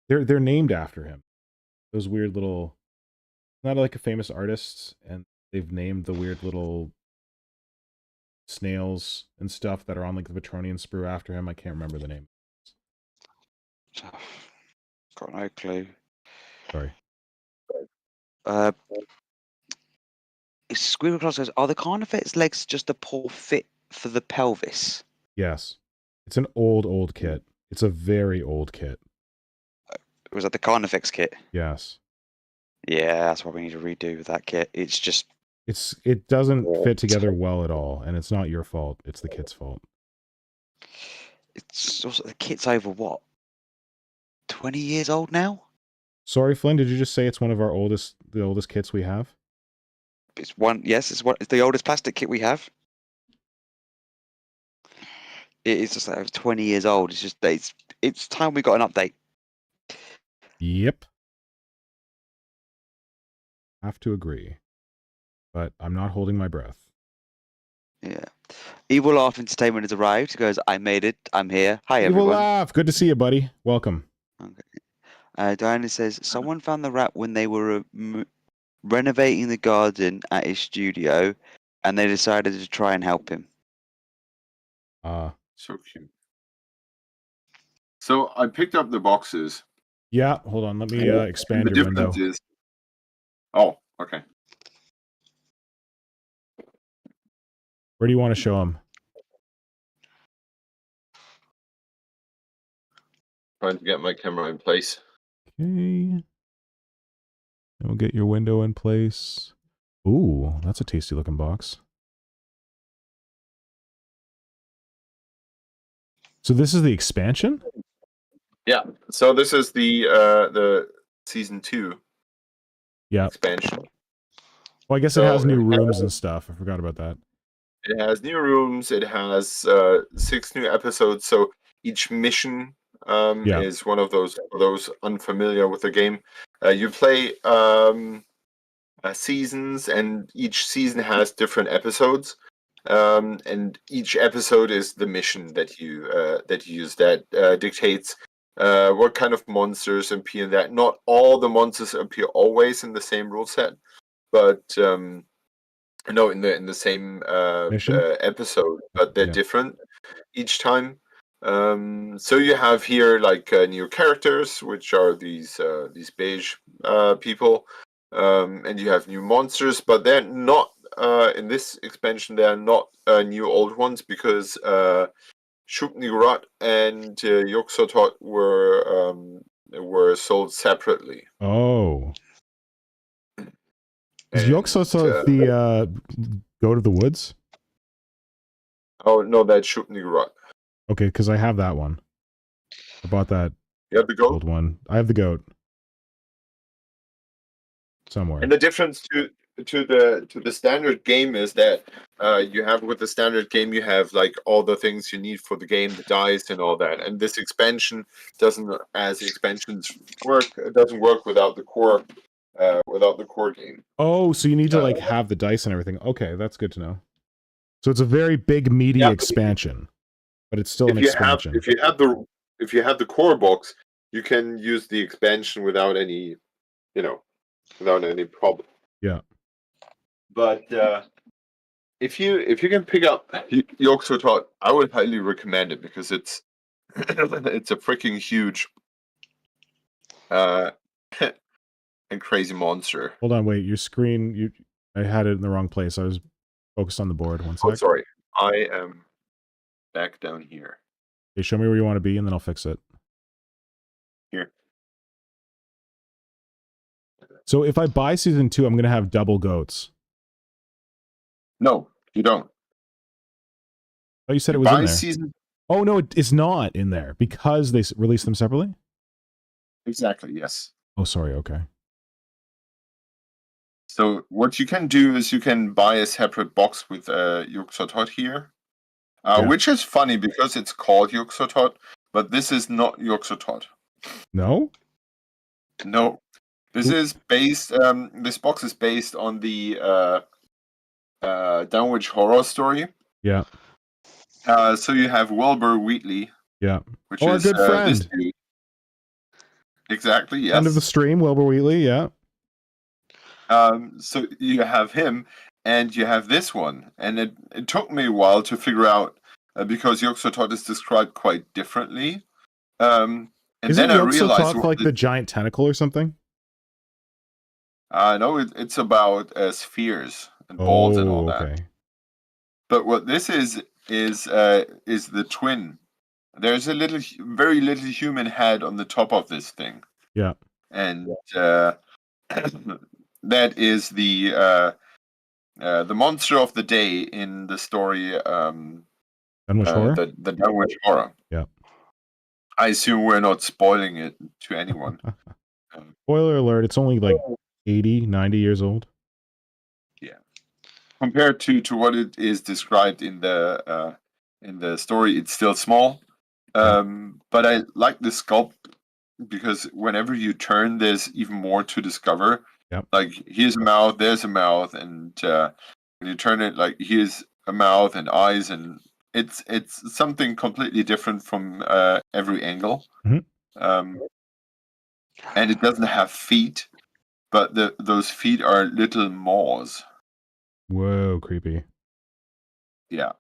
They're named after him. Those weird little. Not like a famous artist, and they've named the weird little snails and stuff that are on like the Petronian sprue after him. I can't remember the name. Got no clue. Sorry. Squirrel Class says, are the Carnifex legs just a poor fit for the pelvis? Yes. It's an old kit. It's a very old kit. Was that the Carnifex kit? Yes. Yeah, that's what we need to redo with that kit. It's just... It doesn't fit together well at all, and it's not your fault. It's the kit's fault. It's also... The kit's over, what? 20 years old now? Sorry, Flynn, did you just say it's one of our the oldest kits we have? It's the oldest plastic kit we have. It is just like 20 years old. It's just it's time we got an update. Yep. Have to agree. But I'm not holding my breath. Yeah. Evil Laugh Entertainment has arrived. He goes, I made it. I'm here. Hi, Evil everyone. Laugh. Good to see you, buddy. Welcome. Okay. Diana says, someone found the rat when they were renovating the garden at his studio, and they decided to try and help him. So cute. So I picked up the boxes. Yeah, hold on. Let me expand the your window. difference is... Oh, okay. Where do you want to show them? Trying to get my camera in place. Okay. We'll get your window in place. Ooh, that's a tasty looking box. So this is the expansion? Yeah. So this is the season 2 expansion. Well, I guess it has new rooms and stuff. I forgot about that. It has new rooms. It has 6 new episodes. So each mission is one of those unfamiliar with the game. You play seasons, and each season has different episodes. And each episode is the mission that you use that dictates what kind of monsters appear in that. Not all the monsters appear always in the same rule set, but no, in the same episode, but they're different each time. So you have here like new characters, which are these beige people, and you have new monsters, but they're not in this expansion. They are not new old ones, because Shub-Niggurath and Yog-Sothoth were sold separately. Oh. Is Yog-Sothoth the Goat of the Woods? Oh no, that's Shub-Niggurath. Okay, because I have that one. I bought that. You have the goat? Old one. I have the goat. Somewhere. And the difference to the standard game is that you have, with the standard game, you have like all the things you need for the game, the dice and all that. And this expansion doesn't, as expansions work, it doesn't work without the core game. Oh, so you need to like have the dice and everything. Okay, that's good to know. So it's a very big, meaty expansion. but it's still an expansion. If you have the core box, you can use the expansion without any problem. Yeah. But if you can pick up Yogg-Sothoth, I would highly recommend it because it's it's a freaking huge and crazy monster. Hold on, wait. Your screen, I had it in the wrong place. I was focused on the board. One sec. Oh, sorry. I am back down here. Okay, show me where you want to be, and then I'll fix it. Here. So if I buy season 2, I'm going to have double goats. No, you don't. Oh, you said it was in there. Season... Oh, no, it's not in there because they released them separately? Exactly, yes. Oh, sorry, okay. So what you can do is you can buy a separate box with Yogg-Sothoth here, which is funny because it's called Yogg-Sothoth, but this is not Yogg-Sothoth. No? No. This is based, this box is based on the Dunwich horror story. Yeah. So you have Wilbur Wheatley. Yeah. Which is our good friend. This dude. Exactly, yes. Friend of the stream, Wilbur Wheatley, yeah. So you have him, and you have this one. And it took me a while to figure out, because Yogg-Sothoth is described quite differently. And Isn't then I realized... like the giant tentacle or something? No, it's about spheres and balls and all that. But what this is the twin. There's a very little human head on the top of this thing. Yeah. And that is the monster of the day in the story. Dunwich Horror? The Dunwich Horror. Yeah. I assume we're not spoiling it to anyone. Spoiler alert, it's only like 80, 90 years old. Yeah. Compared to what it is described in the story, it's still small. But I like the sculpt because whenever you turn, there's even more to discover. Yep. Like here's a mouth, there's a mouth, and when you turn it, like here's a mouth and eyes, and it's something completely different from every angle. Mm-hmm. And it doesn't have feet, but those feet are little maws. Whoa, creepy. Yeah.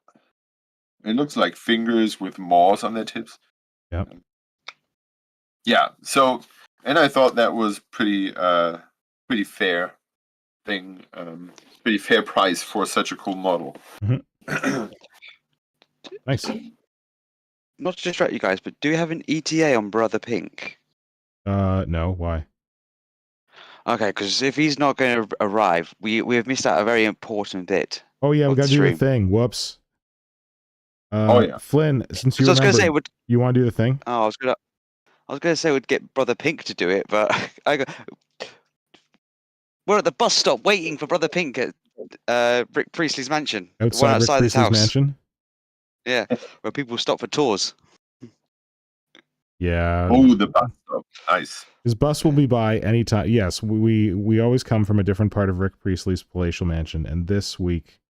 It looks like fingers with maws on their tips. Yep. Yeah. So, and I thought that was pretty fair thing. Pretty fair price for such a cool model. Mm-hmm. Nice. Not to distract you guys, but do you have an ETA on Brother Pink? No. Why? Okay, because if he's not going to arrive, we have missed out a very important bit. Oh yeah, we got to do the thing. Whoops. Yeah. Flynn, since you remembered, you want to do the thing? Oh, I was gonna say we'd get Brother Pink to do it, but we're at the bus stop waiting for Brother Pink at Rick Priestley's mansion. Outside Rick Priestley's house. Mansion? Yeah, where people stop for tours. Yeah. Oh, the bus stop. Nice. His bus will be by any time. Yes, we always come from a different part of Rick Priestley's palatial mansion, and this week,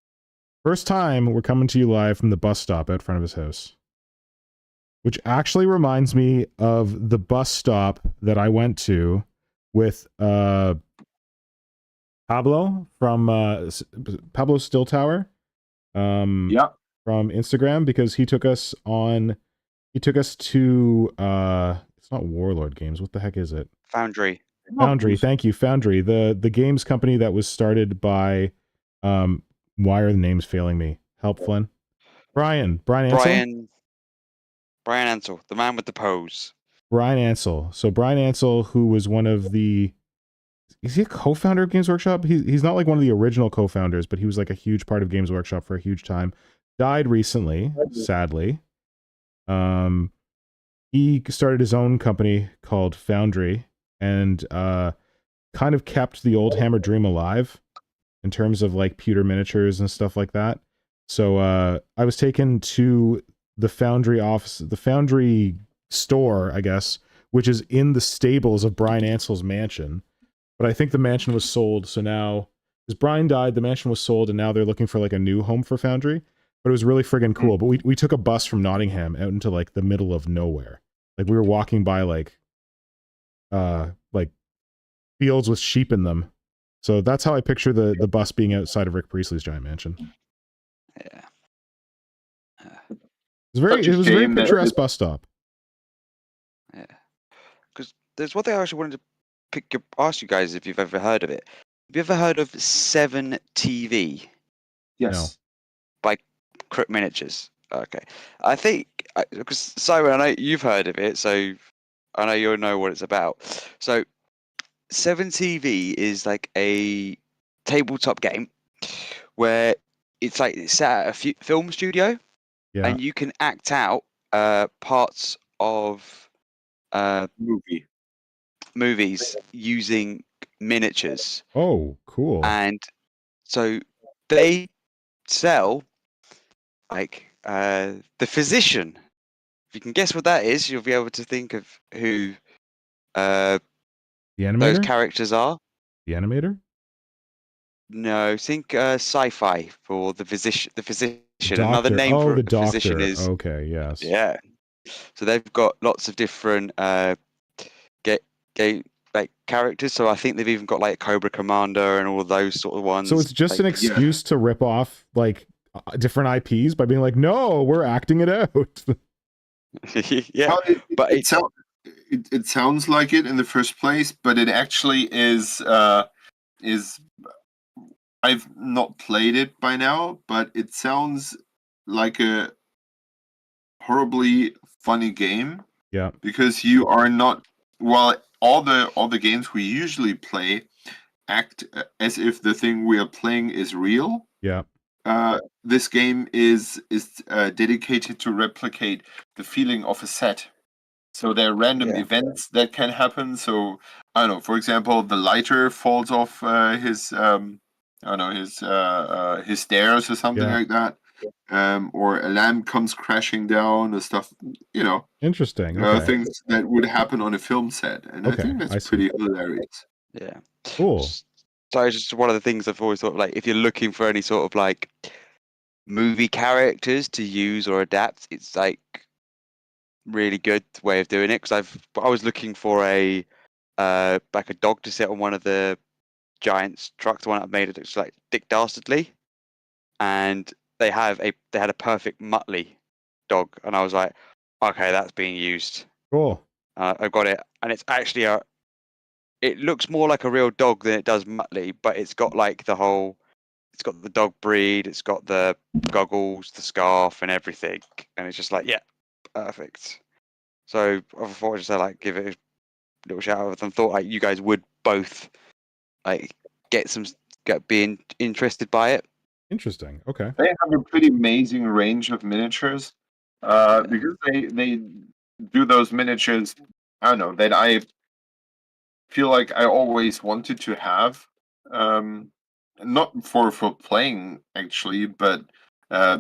first time, we're coming to you live from the bus stop out front of his house. Which actually reminds me of the bus stop that I went to with Pablo from Pablo Stilltower. Yeah. From Instagram, because he took us to it's not Warlord Games. What the heck is it? Foundry. Thank you, Foundry. The games company that was started by why are the names failing me? Help, Flynn. Brian Ansell? Brian Ansell, the man with the pose. Brian Ansell. So Brian Ansell, who was one of the... Is he a co-founder of Games Workshop? He's not like one of the original co-founders, but he was like a huge part of Games Workshop for a huge time. Died recently, sadly. He started his own company called Foundry and kind of kept the old Hammer Dream alive in terms of like pewter miniatures and stuff like that. So I was taken to the Foundry office, the Foundry store, I guess, which is in the stables of Brian Ansell's mansion. But I think the mansion was sold, so now, because Brian died, the mansion was sold, and now they're looking for like a new home for Foundry. but it was really friggin' cool. But we took a bus from Nottingham out into like the middle of nowhere. Like we were walking by like fields with sheep in them. So that's how I picture the bus being outside of Rick Priestley's giant mansion. Yeah. It was a very picturesque bus stop. Yeah. Because there's one thing I actually wanted to ask you guys if you've ever heard of it. Have you ever heard of 7 TV? Yes. By Crook Miniatures. Okay. I think, because Simon, I know you've heard of it, so I know you'll know what it's about. So 7 TV is like a tabletop game where it's like it's set at a film studio, and you can act out parts of movies using miniatures. Oh, cool. And so they sell like The Physician. If you can guess what that is, you'll be able to think of who the animator? Those characters are. The animator? No, think sci-fi for The Physician. The Physician. Doctor. Another name for the the physician doctor. is. Okay, yes. Yeah. So they've got lots of different like characters. So I think they've even got like Cobra Commander and all those sort of ones. So it's just like, an excuse to rip off like different IPs by being like, no, we're acting it out. Yeah, Well, but it sounds like it in the first place, but it actually is. I've not played it by now, but it sounds like a horribly funny game. Yeah. Because you are not, well, all the games we usually play act as if the thing we are playing is real. Yeah. This game is dedicated to replicate the feeling of a set. So there are random events that can happen. So I don't know. For example, the lighter falls off his stairs or something like that. Or a lamp comes crashing down or stuff. Interesting. Things that would happen on a film set, and I think that's pretty hilarious. Yeah. Cool. So it's just one of the things I've always thought, like, if you're looking for any sort of like movie characters to use or adapt, it's like really good way of doing it. Because I was looking for a like a dog to sit on one of the Giants trucks, the one I've made. It looks like Dick Dastardly, and they had a perfect Muttley dog, and I was like, okay, that's being used. Cool. I've got it, and it's actually it looks more like a real dog than it does Muttley, but it's got like it's got the dog breed, it's got the goggles, the scarf, and everything, and it's just like, yeah, perfect. So I thought I'd just like give it a little shout out, and thought like you guys would both like get being interested by it. Interesting. Okay. They have a pretty amazing range of miniatures, because they do those miniatures. I don't know, that I feel like I always wanted to have, not for playing actually, but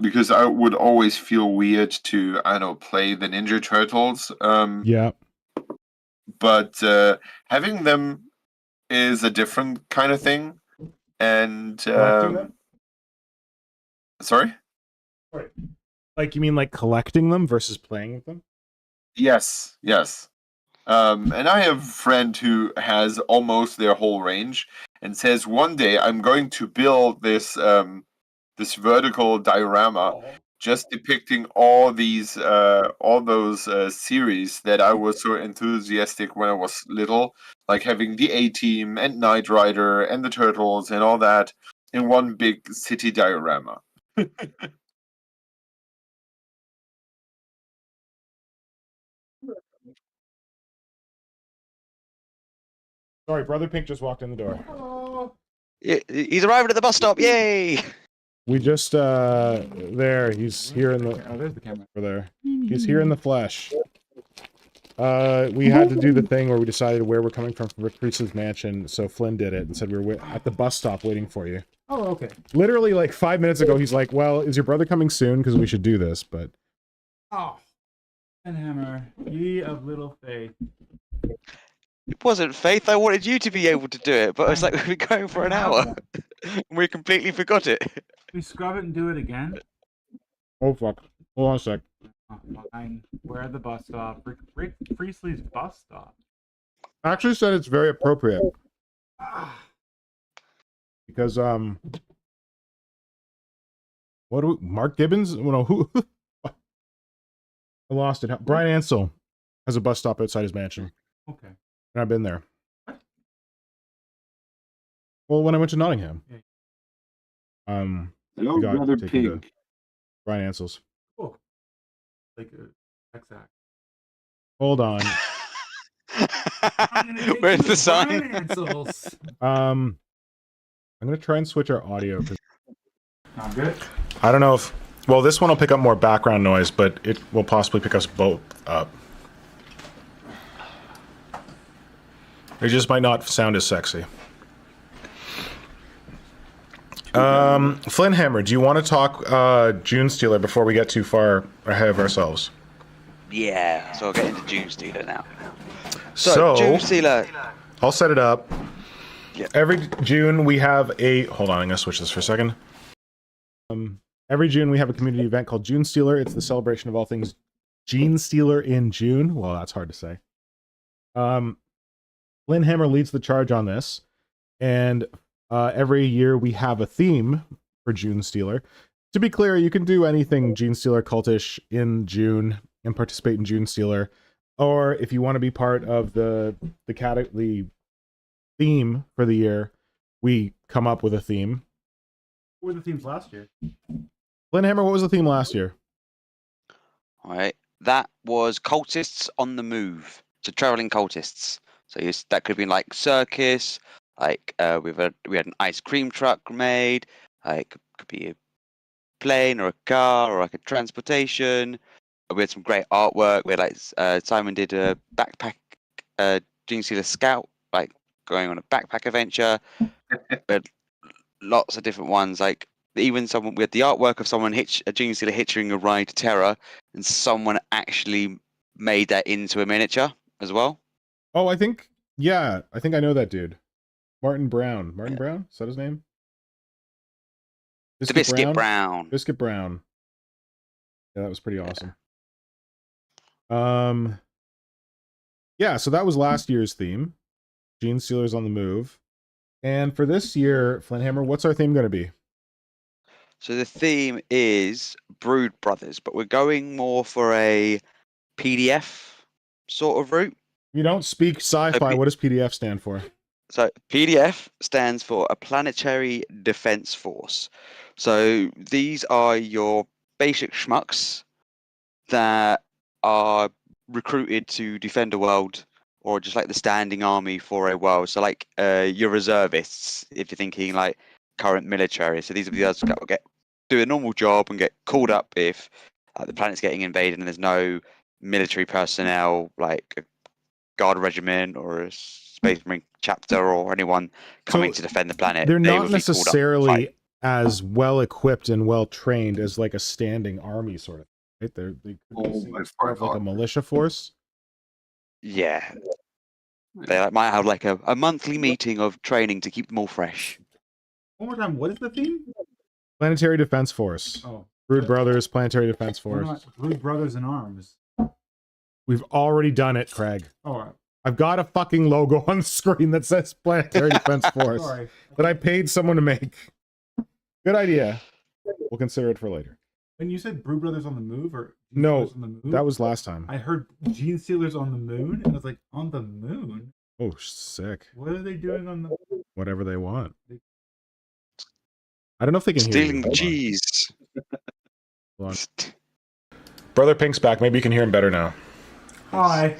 because I would always feel weird to, I don't know, play the Ninja Turtles. Yeah. But having them is a different kind of thing, and sorry. Like, you mean like collecting them versus playing with them? Yes. And I have a friend who has almost their whole range, and says one day I'm going to build this this vertical diorama just depicting all those series that I was so enthusiastic when I was little, like having the A-Team and Knight Rider and the Turtles and all that in one big city diorama. Sorry, Brother Pink just walked in the door. Hello. He's arrived at the bus stop! Yay! We just there. He's here in the. Oh, there's the camera over there. He's here in the flesh. We had to do the thing where we decided where we're coming from Rick Priestley's mansion, so Flynn did it and said we were at the bus stop waiting for you. Oh, okay. Literally, like 5 minutes ago, he's like, "Well, is your brother coming soon? Because we should do this." But Oh, Flynnhammer, ye of little faith. It wasn't faith. I wanted you to be able to do it, but it's like we've been going for an hour. We completely forgot it. We scrub it and do it again. Oh fuck. Hold on a sec. Fine. We're at the bus stop. Rick Priestley's bus stop. I actually said it's very appropriate Ah, because what do we, Mark Gibbons? Well, no, who? I lost it. Brian Ansell has a bus stop outside his mansion, okay. and I've been there. Well, when I went to Nottingham, Hello, we got Brother taken to Pig. Brian Ansell's. Cool. Like exact. Hold on. Where's the sign? Brian Ansell's. I'm gonna try and switch our audio. I'm good. I don't know if. Well, this one will pick up more background noise, but it will possibly pick us both up. It just might not sound as sexy. Flynnhammer, do you want to talk Junestealer before we get too far ahead of ourselves? Yeah, so I'll get into Junestealer now. So Junestealer. I'll set it up. Yeah. Every June we have a. Hold on, I'm gonna switch this for a second. Every June we have a community event called Junestealer. It's the celebration of all things Junestealer in June. Well, that's hard to say. Flynnhammer leads the charge on this, and every year we have a theme for Junestealer. To be clear, you can do anything Junestealer cultish in June and participate in Junestealer, or if you want to be part of the theme for the year, we come up with a theme. What were the themes last year? Flynnhammer, what was the theme last year? All right, that was cultists on the move. So traveling cultists. So that could have been like circus. Like we had an ice cream truck made. Like could be a plane or a car or like a transportation. We had some great artwork. We had like Simon did a backpack, Junestealer Scout, like going on a backpack adventure. We had lots of different ones. Like even someone we had the artwork of someone a Junestealer hitching a ride to Terra, and someone actually made that into a miniature as well. Oh, I think I know that dude. Martin Brown. Martin Brown? Is that his name? Biscuit Brown. Biscuit Brown. Yeah, that was pretty awesome. Yeah, so that was last year's theme. Junestealer's on the move. And for this year, Flynnhammer, what's our theme going to be? So the theme is Brood Brothers, but we're going more for a PDF sort of route. You don't speak sci-fi. What does PDF stand for? So PDF stands for a Planetary Defense Force. So these are your basic schmucks that are recruited to defend a world, or just like the standing army for a world. So like your reservists, if you're thinking like current military. So these are the others that will do a normal job and get called up if the planet's getting invaded and there's no military personnel, like a guard regiment or a Space Marine chapter or anyone coming to defend the planet. They're not necessarily as well equipped and well trained as like a standing army sort of. Right? They could be like a militia force. Yeah, they might have like a monthly meeting of training to keep them all fresh. One more time. What is the theme? Planetary Defense Force. Oh, Brood Brothers, Planetary Defense Force. Brood Brothers in Arms. We've already done it, Craig. Oh, I've got a fucking logo on the screen that says Planetary Defense Force that I paid someone to make. Good idea. We'll consider it for later. When you said Brood Brothers on the move, or no, on the move, that was last time. I heard Junestealers on the moon, and I was like, on the moon? Oh, sick. What are they doing on the? Whatever they want. I don't know if they can stealing hear you. cheese. Hold on. Brother Pink's back. Maybe you can hear him better now. Hi.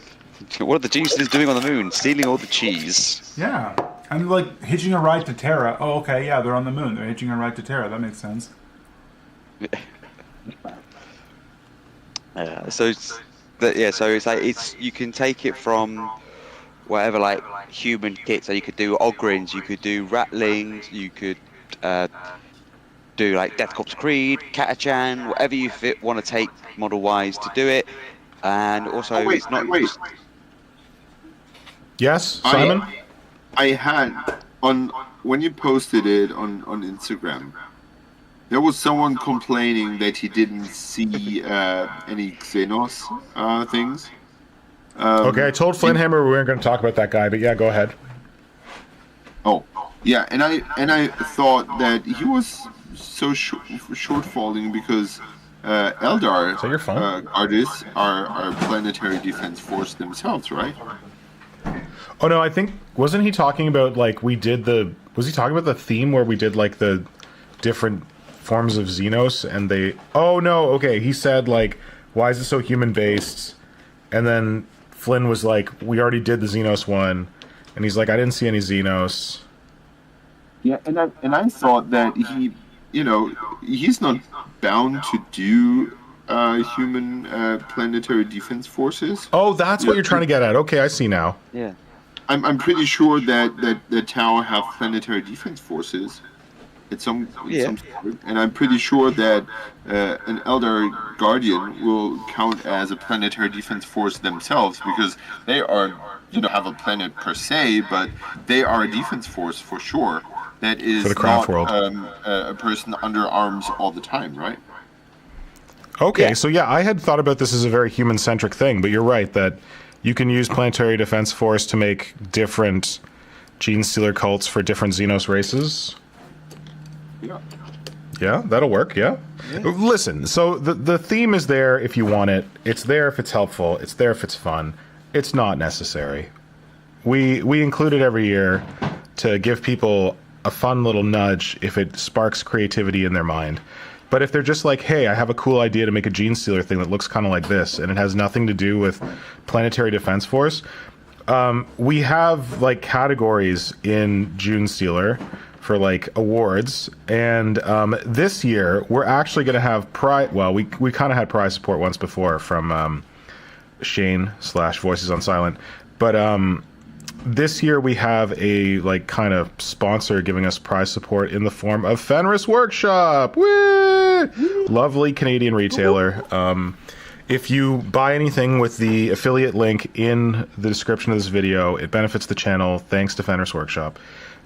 What are the Junestealers doing on the moon? Stealing all the cheese. Yeah. I'm like hitching a ride to Terra. Oh, okay. Yeah, they're on the moon. They're hitching a ride to Terra. That makes sense. So it's like you can take it from whatever like human kit. So you could do Ogryns, you could do Ratlings, you could do like Death Corps Creed, Catachan, whatever you want to take model wise to do it. And also it's not. Yes, Simon. I had on when you posted it on Instagram. There was someone complaining that he didn't see any Xenos things. Okay, I told Flynnhammer we weren't going to talk about that guy, but yeah, go ahead. Oh, yeah, and I thought that he was so short falling because Eldar Is that your phone? artists are planetary defense force themselves, right? Oh no, I think wasn't he talking about like was he talking about the theme where we did like the different forms of Xenos and they oh no, okay, he said like why is it so human based? And then Flynn was like, we already did the Xenos one, and he's like, I didn't see any Xenos. Yeah, and I thought that he's not bound to do human planetary defense forces. Oh, that's what you're trying to get at. Okay, I see now. Yeah. I'm pretty sure that the Tau have planetary defense forces at some sort, and I'm pretty sure that an Elder Guardian will count as a planetary defense force themselves because they are have a planet per se, but they are a defense force for sure. That is for the craft not world. A person under arms all the time, right? Okay, so yeah, I had thought about this as a very human-centric thing, but you're right that you can use Planetary Defense Force to make different Genestealer cults for different Xenos races. Yeah. Yeah, that'll work, yeah. Listen, so the theme is there if you want it. It's there if it's helpful. It's there if it's fun. It's not necessary. We include it every year to give people a fun little nudge if it sparks creativity in their mind. But if they're just like, hey, I have a cool idea to make a Genestealer thing that looks kind of like this, and it has nothing to do with Planetary Defense Force, we have like categories in Junestealer for like awards, and this year we're actually going to have prize. Well, we kind of had prize support once before from Shane / Voices on Silent, but this year we have a like kind of sponsor giving us prize support in the form of Fenris Workshop. Woo! Lovely Canadian retailer. If you buy anything with the affiliate link in the description of this video, it benefits the channel thanks to Fenris Workshop.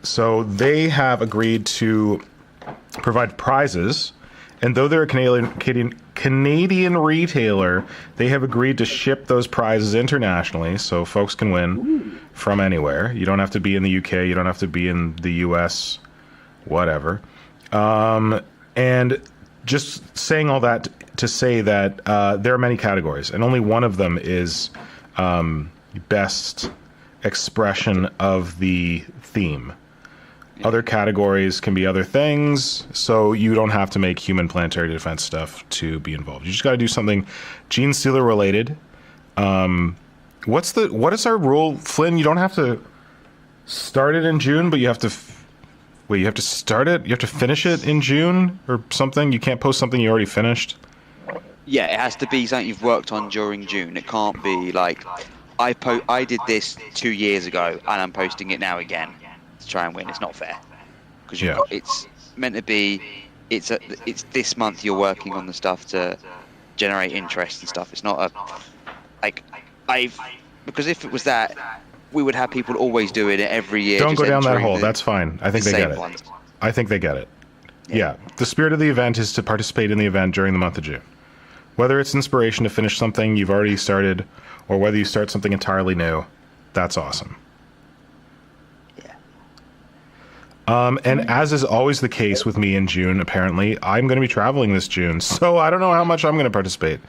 So they have agreed to provide prizes, and though they're a Canadian retailer, they have agreed to ship those prizes internationally, so folks can win from anywhere. You don't have to be in the UK, you don't have to be in the US, whatever. And just saying all that to say that there are many categories, and only one of them is best expression of the theme. Other categories can be other things, so you don't have to make human planetary defense stuff to be involved. You just got to do something Genestealer related. What is our rule, Flynn? You don't have to start it in June, but you have to you have to start it. You have to finish it in June or something. You can't post something you already finished. Yeah, it has to be something you've worked on during June. It can't be like I did this 2 years ago and I'm posting it now again to try and win. It's not fair because it's meant to be. It's this month you're working on the stuff to generate interest and stuff. It's not because if it was that, we would have people always doing it every year. Don't go down that hole. That's fine. I think they get it. Ones. I think they get it. Yeah. The spirit of the event is to participate in the event during the month of June. Whether it's inspiration to finish something you've already started, or whether you start something entirely new, that's awesome. Yeah. And as is always the case with me in June, apparently, I'm going to be traveling this June, so I don't know how much I'm going to participate.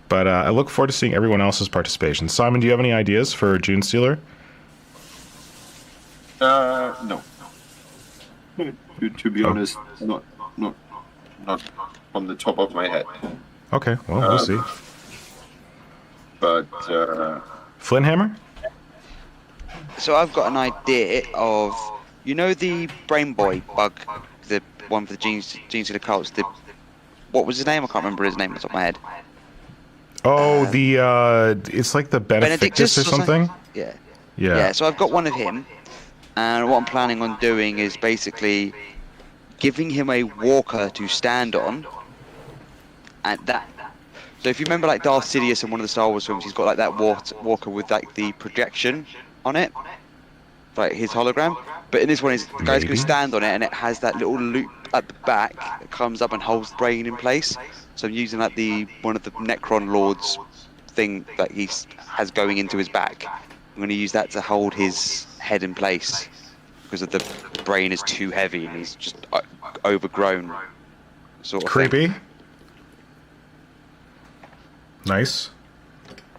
But I look forward to seeing everyone else's participation. Simon, do you have any ideas for Junestealer? No. To be honest, not on the top of my head. Okay, well, we'll see. But Flynnhammer? So I've got an idea of, the Brain Boy bug, the one for the Genestealer cults. What was his name? I can't remember his name off the top of my head. Oh, it's like the Benedictus or something? Yeah, so I've got one of him, and what I'm planning on doing is basically giving him a walker to stand on, and that. So if you remember like Darth Sidious in one of the Star Wars films, he's got like that walker with like the projection on it, like his hologram. But in this one, the guy's going to stand on it, and it has that little loop at the back that comes up and holds the brain in place. So I'm using like one of the Necron Lord's thing that he has going into his back. I'm going to use that to hold his head in place because of the brain is too heavy and he's just overgrown. Sort of Creepy. thing. Nice.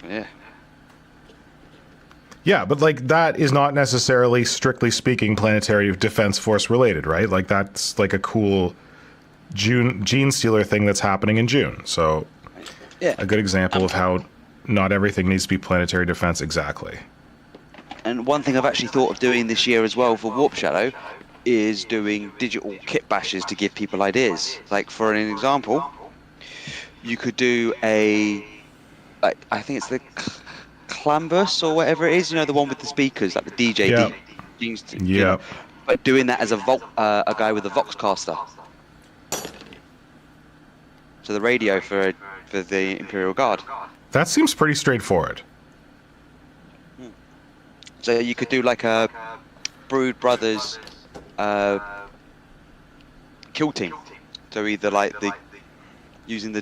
Yeah. Yeah, but like that is not necessarily, strictly speaking, Planetary Defense Force related, right? Like that's like a cool Genestealer thing that's happening in June. So Yeah. a good example of how not everything needs to be planetary defense exactly. And one thing I've actually thought of doing this year as well for Warp Shadow is doing digital kit bashes to give people ideas. Like for an example, you could do I think it's the Clambus or whatever it is, you know, the one with the speakers, like the DJ. Yeah. Yeah. But doing that as a guy with a Voxcaster. So the radio for the Imperial Guard. That seems pretty straightforward. So you could do like a Brood Brothers kill team. So either like using the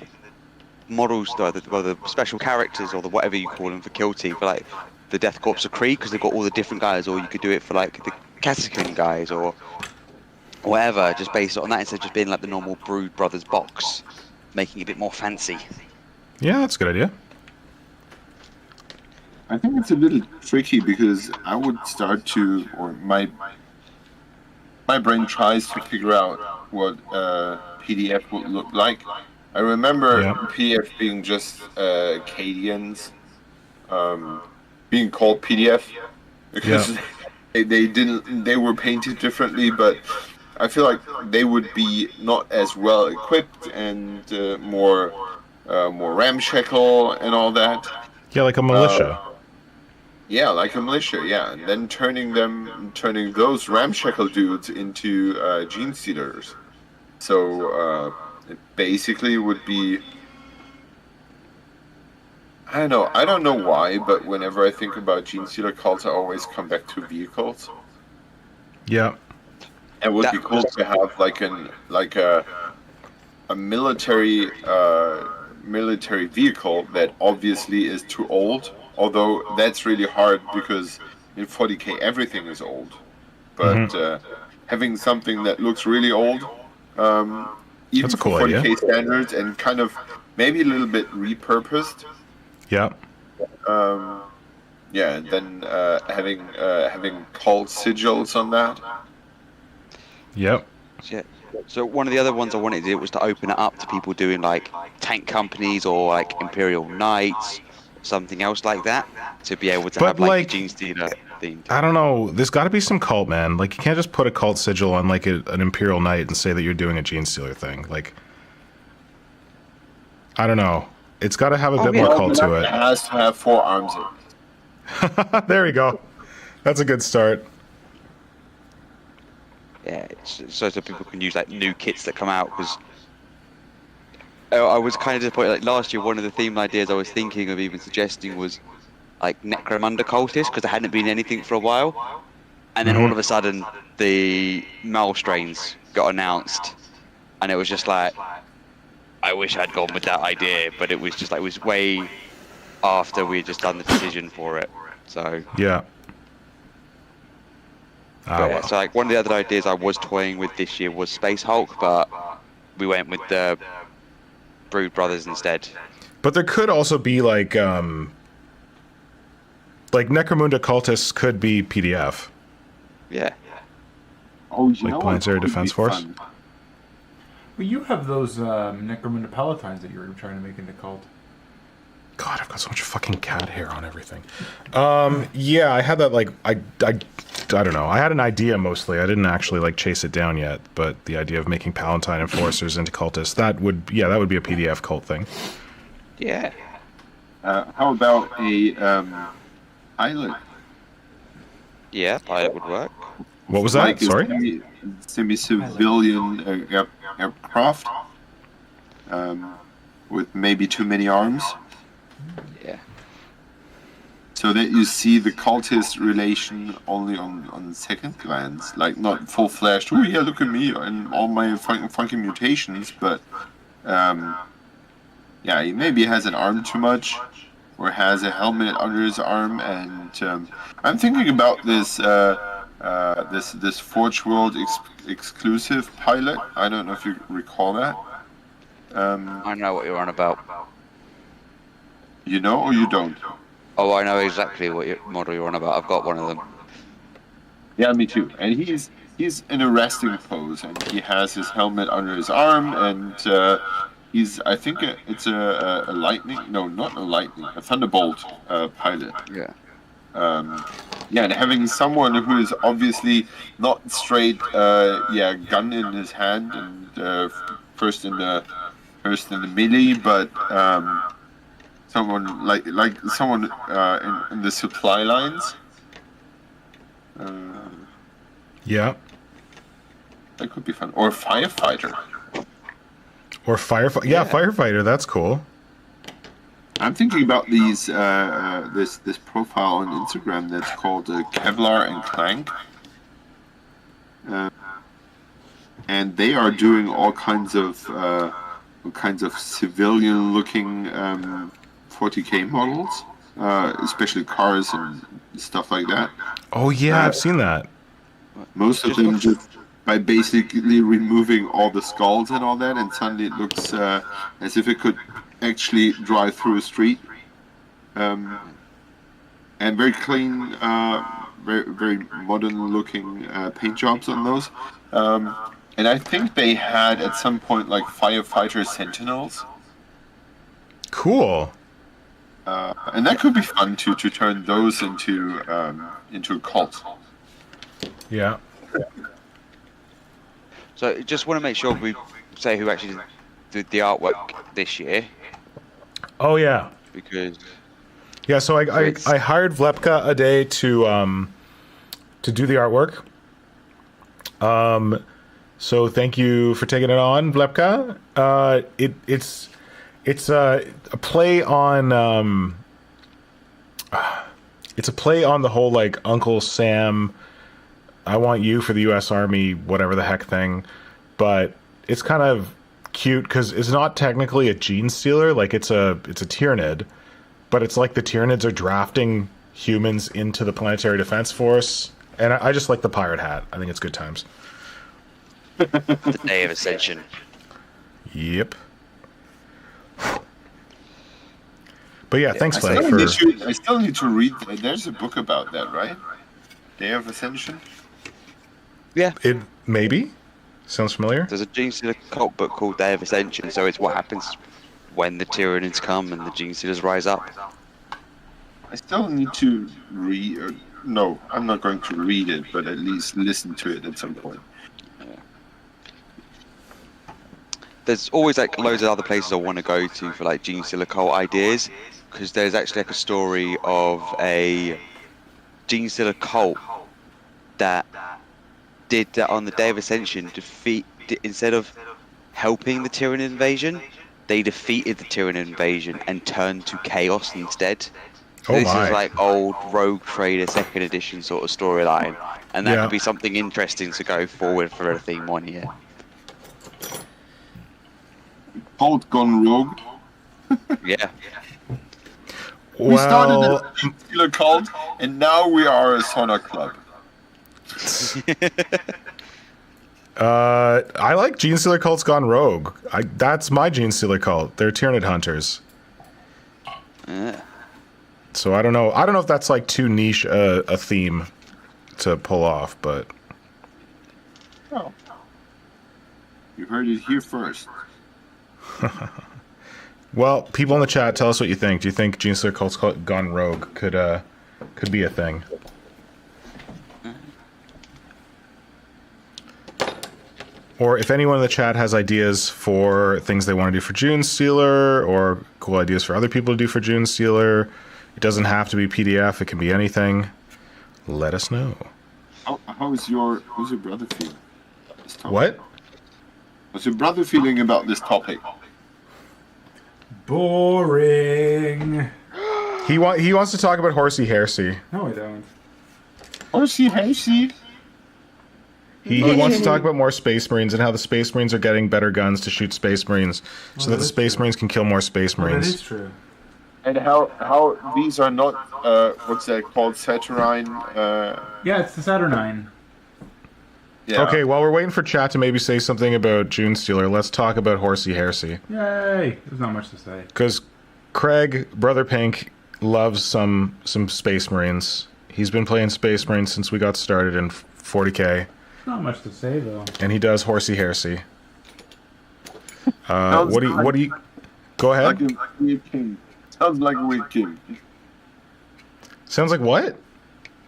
models, the special characters, or the whatever you call them for kill team, for like the Death Corps of Kree, because they've got all the different guys, or you could do it for like the Kasrkin guys, or whatever, just based on that instead of just being like the normal Brood Brothers box, making it a bit more fancy. Yeah, that's a good idea. I think it's a little tricky because I would start to, or my brain tries to figure out what PDF would look like. I remember PDF being just Acadians being called PDF because they were painted differently, but I feel like they would be not as well equipped and more ramshackle and all that. Yeah, like a militia. Yeah, like a militia, yeah. And then turning those ramshackle dudes into Genestealers. So it basically would be, I don't know why, but whenever I think about Genestealer cults, I always come back to vehicles. Yeah. It would be cool to have like a military vehicle that obviously is too old. Although that's really hard because in 40k everything is old. But having something that looks really old, even That's a for cool 40k idea. standards, and kind of maybe a little bit repurposed. Yeah. Yeah, and then having cult sigils on that. Yep. Yeah. So one of the other ones I wanted to do was to open it up to people doing like tank companies or like Imperial Knights, something else like that, to be able to have like a Genestealer theme. I don't know. There's got to be some cult, man. Like you can't just put a cult sigil on like an Imperial Knight and say that you're doing a Genestealer thing. Like I don't know. It's got to have a bit more cult to it. It has to have 4 arms. There we go. That's a good start. Yeah, so people can use like new kits that come out, because I was kind of disappointed. Like last year, one of the theme ideas I was thinking of even suggesting was like Necromunda cultists, because there hadn't been anything for a while, and then all of a sudden the Mal strains got announced, and it was just like, I wish I'd gone with that idea, but it was just like, it was way after we had just done the decision for it. So Yeah. yeah, so like one of the other ideas I was toying with this year was Space Hulk, but we went with the Brood Brothers instead. But there could also be like Necromunda cultists could be PDF. Yeah. Oh, you Like know Planetary what would Defense be Force? fun? Well, you have those Necromunda Palatines that you were trying to make into cult. God, I've got so much fucking cat hair on everything. Yeah, I had that like I don't know. I had an idea mostly. I didn't actually like chase it down yet, but the idea of making Palatine enforcers into cultists, that would be a PDF cult thing. Yeah. How about a pilot? Yeah, pilot would work. What was that? Like a Sorry? semi-civilian aircraft with maybe too many arms. Yeah. so that you see the cultist relation only on second glance, like not full flashed. Oh yeah, look at me and all my funky mutations, but yeah, he maybe has an arm too much, or has a helmet under his arm, and I'm thinking about this this Forge World exclusive pilot. I don't know if you recall that. I know what you're on about. You know or you don't? Oh, I know exactly what model you're on about. I've got one of them. Yeah, me too. And he's in a resting pose, and he has his helmet under his arm, and he's, I think it's a lightning. No, not a lightning. A thunderbolt pilot. Yeah. Yeah, and having someone who is obviously not straight, gun in his hand and first in the melee, but someone like someone in the supply lines. Yeah. That could be fun. Or firefighter. Or firefighter. Yeah, firefighter. That's cool. I'm thinking about these this profile on Instagram that's called Kevlar and Clank, and they are doing all kinds of civilian-looking 40K models, especially cars and stuff like that. Oh yeah, I've seen that. Most of them just by basically removing all the skulls and all that, and suddenly it looks as if it could actually drive through a street. And very clean, very modern-looking paint jobs on those. And I think they had at some point like firefighter sentinels. Cool. And that could be fun to turn those into a cult. Yeah. So just want to make sure we say who actually did the artwork this year. Oh yeah. Because yeah, so I hired Vlepka a day to do the artwork. So thank you for taking it on, Vlepka. It's a play on it's a play on the whole like Uncle Sam, I want you for the U.S. Army, whatever the heck thing, but it's kind of cute because it's not technically a Genestealer, like it's a Tyranid, but it's like the Tyranids are drafting humans into the Planetary Defense Force, and I just like the pirate hat. I think it's good times. the Day of Ascension. Yep. But yeah, thanks, I Mike. still need to read. There's a book about that, right? Day of Ascension. Yeah. It maybe sounds familiar. There's a Genestealer cult book called Day of Ascension, so it's what happens when the Tyranids come and the Genestealers rise up. I still need to read. No, I'm not going to read it, but at least listen to it at some point. There's always like loads of other places I want to go to for like Genestealer cult ideas, because there's actually like a story of a Genestealer cult that did that on the Day of Ascension. Instead of helping the Tyranid invasion, they defeated the Tyranid invasion and turned to chaos instead. So this is like old Rogue Trader 2nd edition sort of storyline, and that could be something interesting to go forward for a theme 1 year. Cult gone rogue. Yeah. We started as a Genestealer cult, and now we are a sauna club. I like Genestealer cults gone rogue. That's my Genestealer cult. They're Tyranid hunters. So I don't know if that's like too niche a theme to pull off, but Oh. You heard it here first. well, people in the chat, tell us what you think. Do you think Genestealer cults gone rogue could be a thing? Or if anyone in the chat has ideas for things they want to do for Junestealer, or cool ideas for other people to do for Junestealer, it doesn't have to be PDF. It can be anything. Let us know. How's your brother feeling? What? What's your brother feeling about this topic? Boring. He wants to talk about Horsey Heresy. No, I don't. Horsey Heresy. He wants to talk about more Space Marines and how the Space Marines are getting better guns to shoot Space Marines so that the Space Marines can kill more Space Marines. That is true. And how these are not what's that called, Saturnine? Yeah, it's the Saturnine. Yeah. Okay, while we're waiting for chat to maybe say something about Junestealer, let's talk about Horsey Heresy. Yay! There's not much to say. Because Craig, Brother Pink, loves some Space Marines. He's been playing Space Marines since we got started in 40k. Not much to say though. And he does Horsey Heresy. What do you? Go ahead. Like a weird king. Sounds like a weird king. Sounds like what?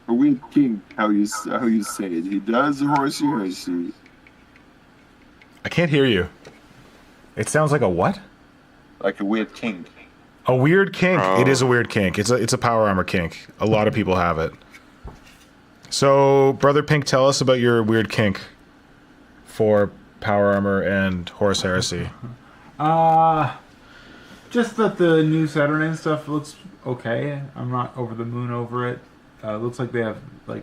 A weird king. How you say it? He does Horsey Heresy. I can't hear you. It sounds like a what? Like a weird king. A weird kink. It is a weird kink. It's a power armor kink. A lot of people have it. So, Brother Pink, tell us about your weird kink for power armor and Horus Heresy. Just that the new Saturnine stuff looks okay. I'm not over the moon over it. Looks like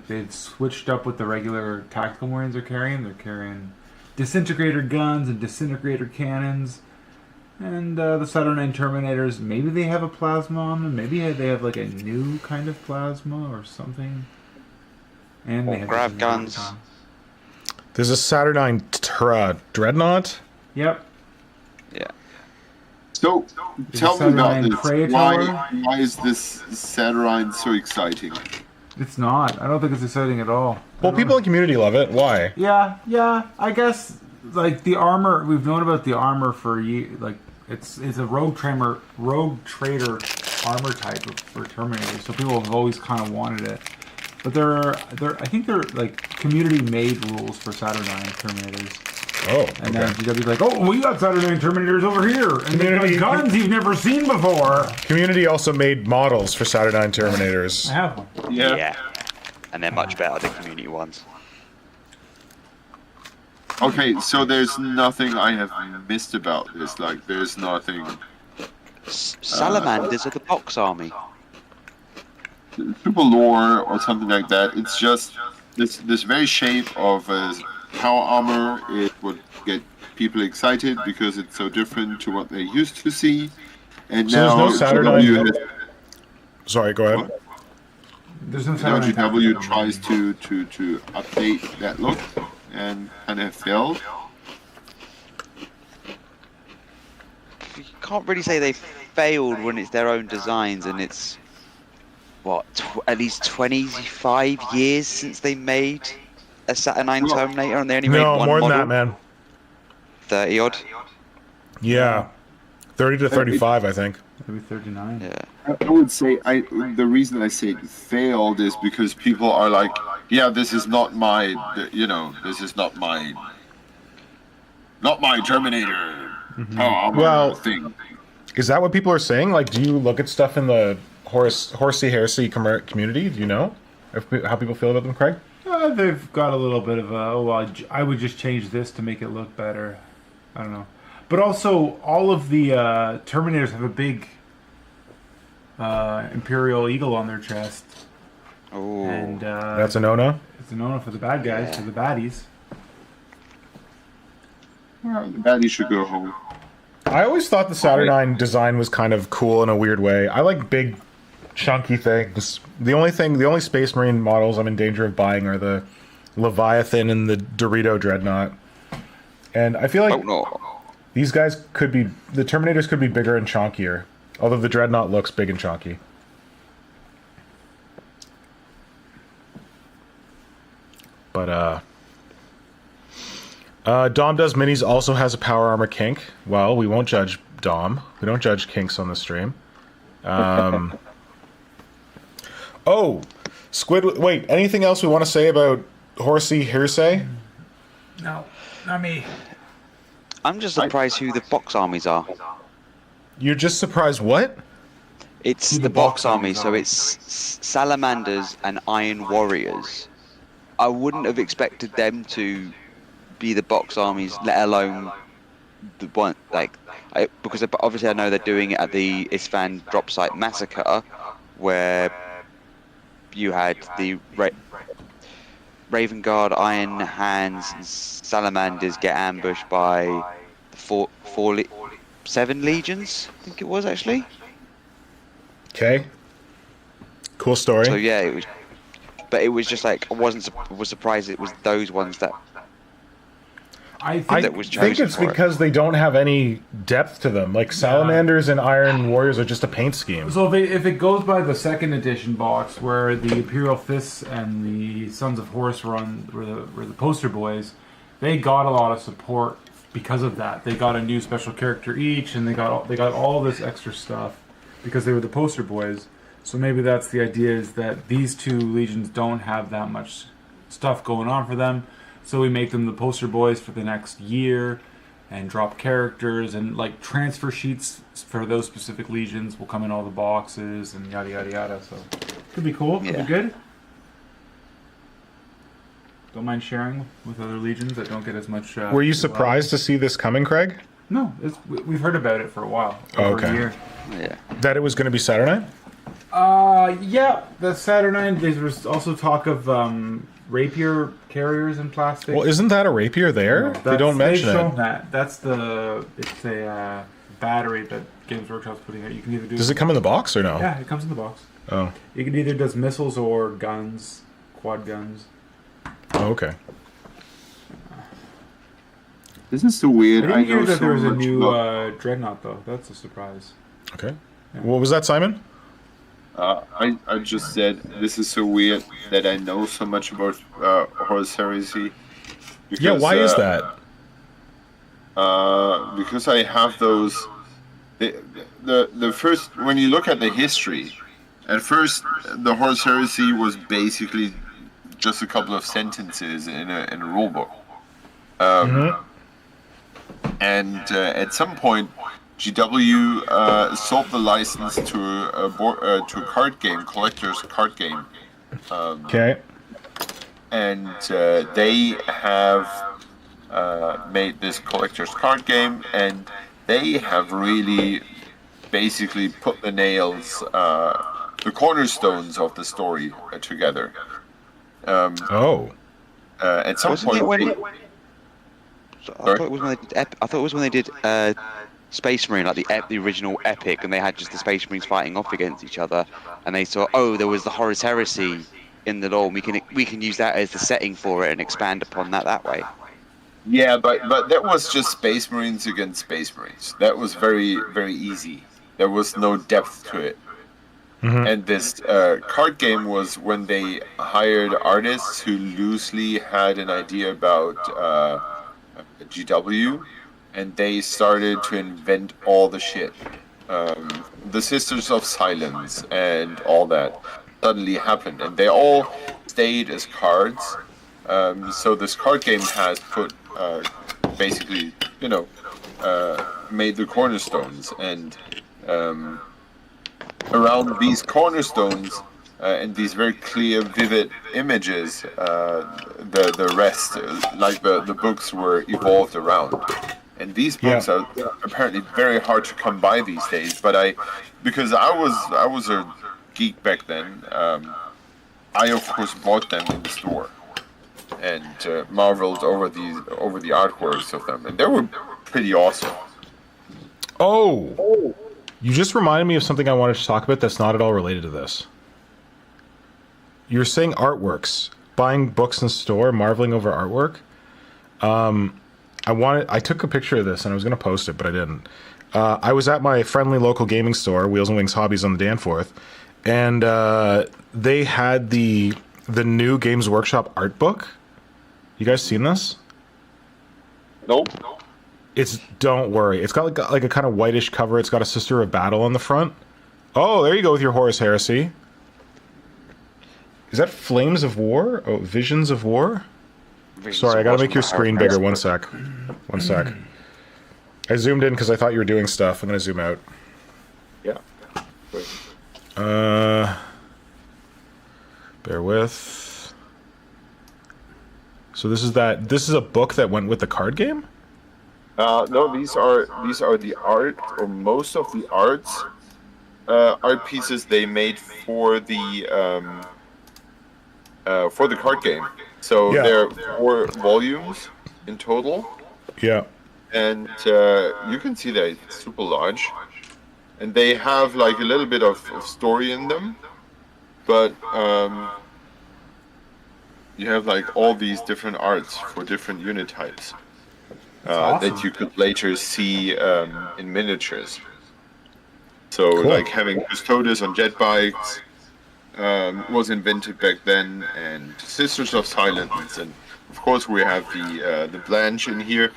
they've switched up what the regular tactical Marines are carrying. They're carrying disintegrator guns and disintegrator cannons. And the Saturnine Terminators, maybe they have a plasma on them. Maybe they have like a new kind of plasma or something. And they have grav guns. There's a Saturnine Dreadnought? Yep. Yeah. So, tell me about this. Praetor? Why is this Saturine so exciting? It's not. I don't think it's exciting at all. Well, people in community love it. Why? Yeah. I guess like the armor. We've known about the armor for years. Like it's a rogue trader armor type for Terminators. So people have always kind of wanted it. But I think they're like community made rules for Saturnine Terminators. Oh, and then GW's like, oh, we got Saturnine Terminators over here, and they got guns you've never seen before. Community also made models for Saturnine Terminators. I have one. Yeah. And they're much better than community ones. Okay, so there's nothing I have missed about this. Like, there's nothing. Salamanders are the box army. Super lore or something like that. It's just this very shape of power armor. It would get people excited because it's so different to what they used to see. And so now there's no Saturnine. GW Sorry, go ahead. There's no now Saturnine. GW tries to update that look and kind of failed. You can't really say they failed when it's their own designs and it's at least 25 years since they made a Saturnine Terminator and they only made one No, more than model. that, man. 30 odd. Yeah. 30 to 35, I think. Maybe 39. Yeah. I would say the reason I say it failed is because people are like, yeah, this is not my, this is not my Terminator power armor thing. Is that what people are saying? Like, do you look at stuff in the Horsey Heresy community? Do you know how people feel about them, Craig? They've got a little bit of I would just change this to make it look better. I don't know. But also, all of the Terminators have a big Imperial Eagle on their chest. Oh. And That's a no-no? it's a no-no for the bad guys, for the baddies. Well, the baddie should go home. I always thought the Saturnine design was kind of cool in a weird way. I like big, chunky things. The only Space Marine models I'm in danger of buying are the Leviathan and the Dorito Dreadnought. And I feel like these guys the Terminators could be bigger and chunkier. Although the Dreadnought looks big and chunky. But, Dom Does Minis also has a power armor kink. Well, we won't judge Dom. We don't judge kinks on the stream. Oh, Squid. Wait, anything else we want to say about Horsey Heresy? No, not me. I'm just surprised who the box armies are. You're just surprised what? It's Who the the box box army, armies so are. it's Salamanders and Iron Warriors. I wouldn't have expected them to be the box armies, let alone the one because obviously I know they're doing it at the Isfahan drop site massacre, where you had the Raven Guard, Iron Hands, and Salamanders get ambushed by the 7 legions, I think it was actually. Okay. Cool story. So yeah, it was, but it was just like I was surprised it was those ones that. I think it's for because they don't have any depth to them. Like Salamanders and Iron Warriors are just a paint scheme. So if it goes by the 2nd edition box, where the Imperial Fists and the Sons of Horus were the poster boys, they got a lot of support because of that. They got a new special character each, and they got all this extra stuff because they were the poster boys. So maybe that's the idea, is that these 2 legions don't have that much stuff going on for them. So we make them the poster boys for the next year and drop characters, and like transfer sheets for those specific legions will come in all the boxes and yada yada yada. So could be cool. Could be good. Don't mind sharing with other legions that don't get as much. Were you surprised to see this coming, Craig? No, we've heard about it for a while. Over a year. Yeah. That it was going to be Saturday? Yeah, the Saturnine. There was also talk of rapier carriers in plastic. Well, isn't that a rapier there? No, they don't mention they've shown it. that. It's a battery that Games Workshop's putting out. You can either do. Does it come in the box or no? Yeah, it comes in the box. Oh. You can either does missiles or guns, quad guns. Oh, okay. This is so weird. I didn't hear know that so there was a much new about- Dreadnought though. That's a surprise. Okay. What was that, Simon? I just said this is so weird that I know so much about Horus Heresy. Because, Yeah, why is that? Because I have those. The first, when you look at the history, at first the Horus Heresy was basically just a couple of sentences in a rulebook. And at some point, GW sold the license to a card game, collector's card game. Okay. And they have made this collector's card game, and they have really basically put the nails, the cornerstones of the story together. At some Wasn't point, it when I thought it was when they did. I thought it was when they did Space Marine, like the original epic, and they had just the Space Marines fighting off against each other, and they saw, oh, there was the Horus Heresy in the lore. And we can use that as the setting for it and expand upon that way. yeah, but that was just Space Marines against Space Marines. That was very, very easy. There was no depth to it. And this card game was when they hired artists who loosely had an idea about GW, and they started to invent all the shit. The Sisters of Silence and all that suddenly happened, and they all stayed as cards. So this card game has put basically, made the cornerstones, and around these cornerstones and these very clear, vivid images, the rest, like the books, were evolved around. And these books are apparently very hard to come by these days. But because I was a geek back then, I of course bought them in the store and marveled over the artworks of them, and they were pretty awesome. Oh, you just reminded me of something I wanted to talk about that's not at all related to this. You're saying artworks, buying books in store, marveling over artwork. I took a picture of this and I was going to post it, but I didn't. I was at my friendly local gaming store, Wheels and Wings Hobbies, on the Danforth, and they had the new Games Workshop art book. You guys seen this? Nope. Don't worry. It's got like a kind of whitish cover. It's got a Sister of Battle on the front. Oh, there you go with your Horus Heresy. Is that Flames of War? Oh, Visions of War? Sorry, I gotta make your screen bigger. One sec. I zoomed in because I thought you were doing stuff. I'm gonna zoom out. Yeah. Bear with. So this is a book that went with the card game? No, these are the art, or most of the arts art pieces they made for the card game. So Yeah. there are 4 volumes in total, Yeah. and you can see that it's super large, and they have like a little bit of story in them, but you have like all these different arts for different unit types awesome. that you could later see in miniatures. So Cool. like having Custodes on jet bikes was invented back then, and Sisters of Silence, and of course we have the Blanche in here,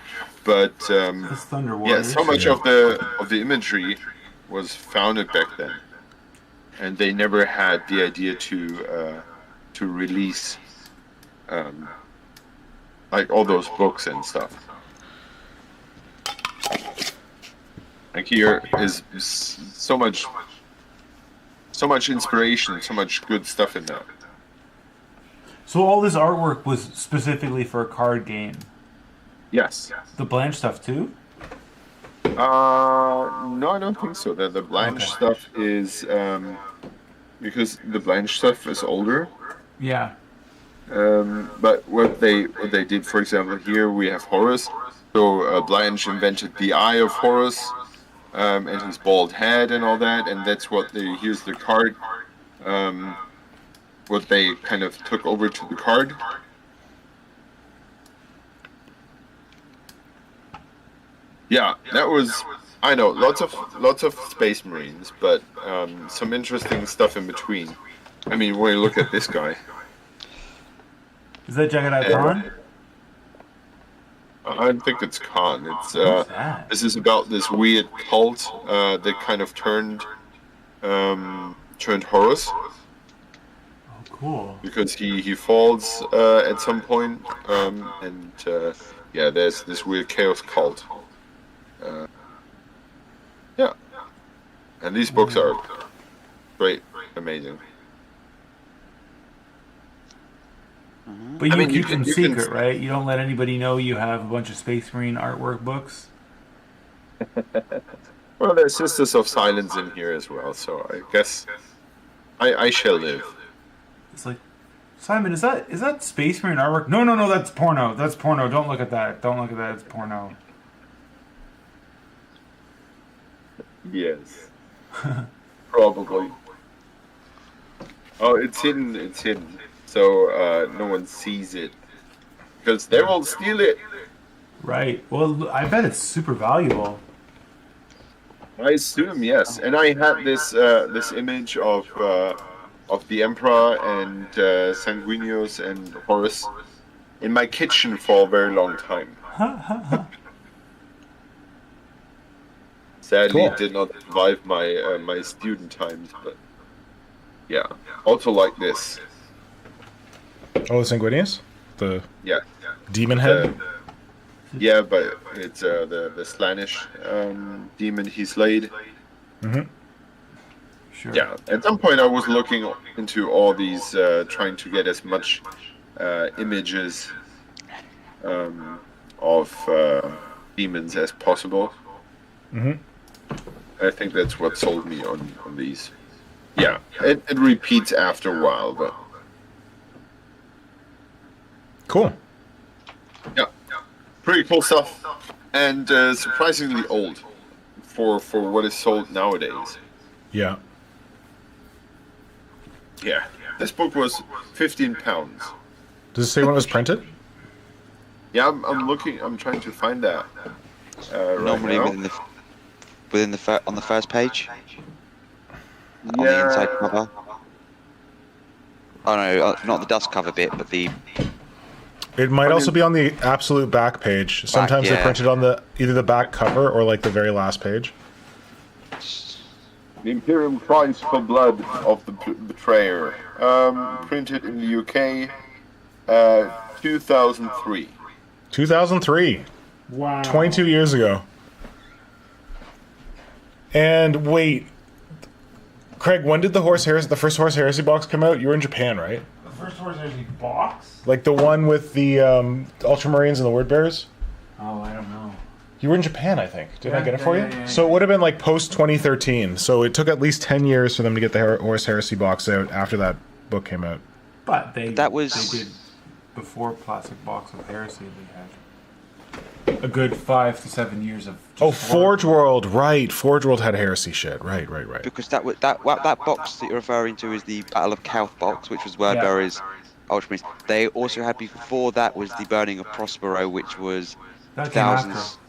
but This Thunder yeah, Warriors. so much of the imagery was founded back then, and they never had the idea to release like all those books and stuff. Like here is so much inspiration, so much good stuff in there. So all this artwork was specifically for a card game. Yes. The Blanche stuff too? No, I don't think so. The Blanche Okay. stuff is because the Blanche stuff is older. Yeah. But what they did, for example, here we have Horus. So Blanche invented the Eye of Horus, and his bald head and all that, and that's what here's the card. What they kind of took over to the card. Yeah, that was. I know lots of Space Marines, but some interesting stuff in between. I mean, when you look at this guy. Is that Jagged Khan? I think it's Khan. It's Who's that? this is about this weird cult that kind of turned Horus Oh, cool. because he falls at some point, and yeah, there's this weird chaos cult. Yeah, and these books are great, amazing. But you I mean, keep them you can- secret, right? You don't let anybody know you have a bunch of Space Marine artwork books? Well, there's Sisters of Silence in here as well, so I guess I shall live. It's like, Simon, is that Space Marine artwork? No, that's porno. That's porno. Don't look at that. Don't look at that. It's porno. Yes. Probably. Oh, it's hidden. It's hidden. So no one sees it. Because they will steal it. Right. Well, I bet it's super valuable. I assume, yes. And I had this this image of the Emperor and Sanguinius and Horus in my kitchen for a very long time. Sadly, Cool. it did not survive my my student times, but yeah. Also like this. Oh, the Sanguinius? The Yeah. demon head? Yeah, but it's the Slanish demon he slayed. Mm-hmm. Sure. Yeah. At some point, I was looking into all these, trying to get as much images of demons as possible. Mm-hmm. I think that's what sold me on these. Yeah, it repeats after a while, but Cool. yeah, pretty cool stuff, and surprisingly old for what is sold nowadays. Yeah. Yeah, this book was £15. Does it say when it was printed? Yeah, I'm looking. I'm trying to find that. Right Normally now. on the first page, on the Yeah. inside cover. Oh no, not the dust cover bit, but the It might also be on the absolute back page. Sometimes they're yeah. printed on the either the back cover or like the very last page. The Imperium Price for Blood of the Betrayer, printed in the UK, 2003. 2003. Wow. 22 years ago. And wait, Craig, when did the first Horse Heresy box come out? You were in Japan, right? The first Horse Heresy box? Like the one with the Ultramarines and the Word Bearers? Oh, I don't know. You were in Japan, I think. Didn't I get it Yeah, for you? yeah. So it would have been like post 2013. So it took at least 10 years for them to get the Horus Heresy box out after that book came out. But they did before Plastic Box of Heresy. They had a good 5 to 7 years of. Forge World, right? Forge World had Heresy shit, right. Because that box that you're referring to is the Battle of Kauth box, which was Wordbearer's Ultramarines. They also had before that was the Burning of Prospero, which was That came thousands. after.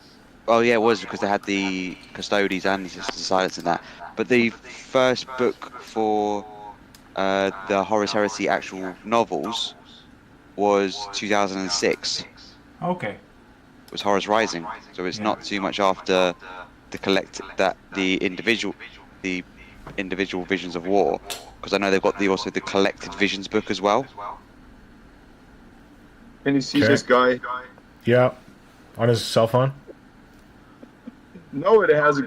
Oh yeah, it was because they had the Custodes and the Sisters of Silence in that. But the first book for the Horus Heresy actual novels was 2006. Okay. It was Horus Rising, so it's not too much after the individual Visions of War, because I know they've got also the collected Visions book as well. Can you see this guy? Yeah. On his cell phone? No, it has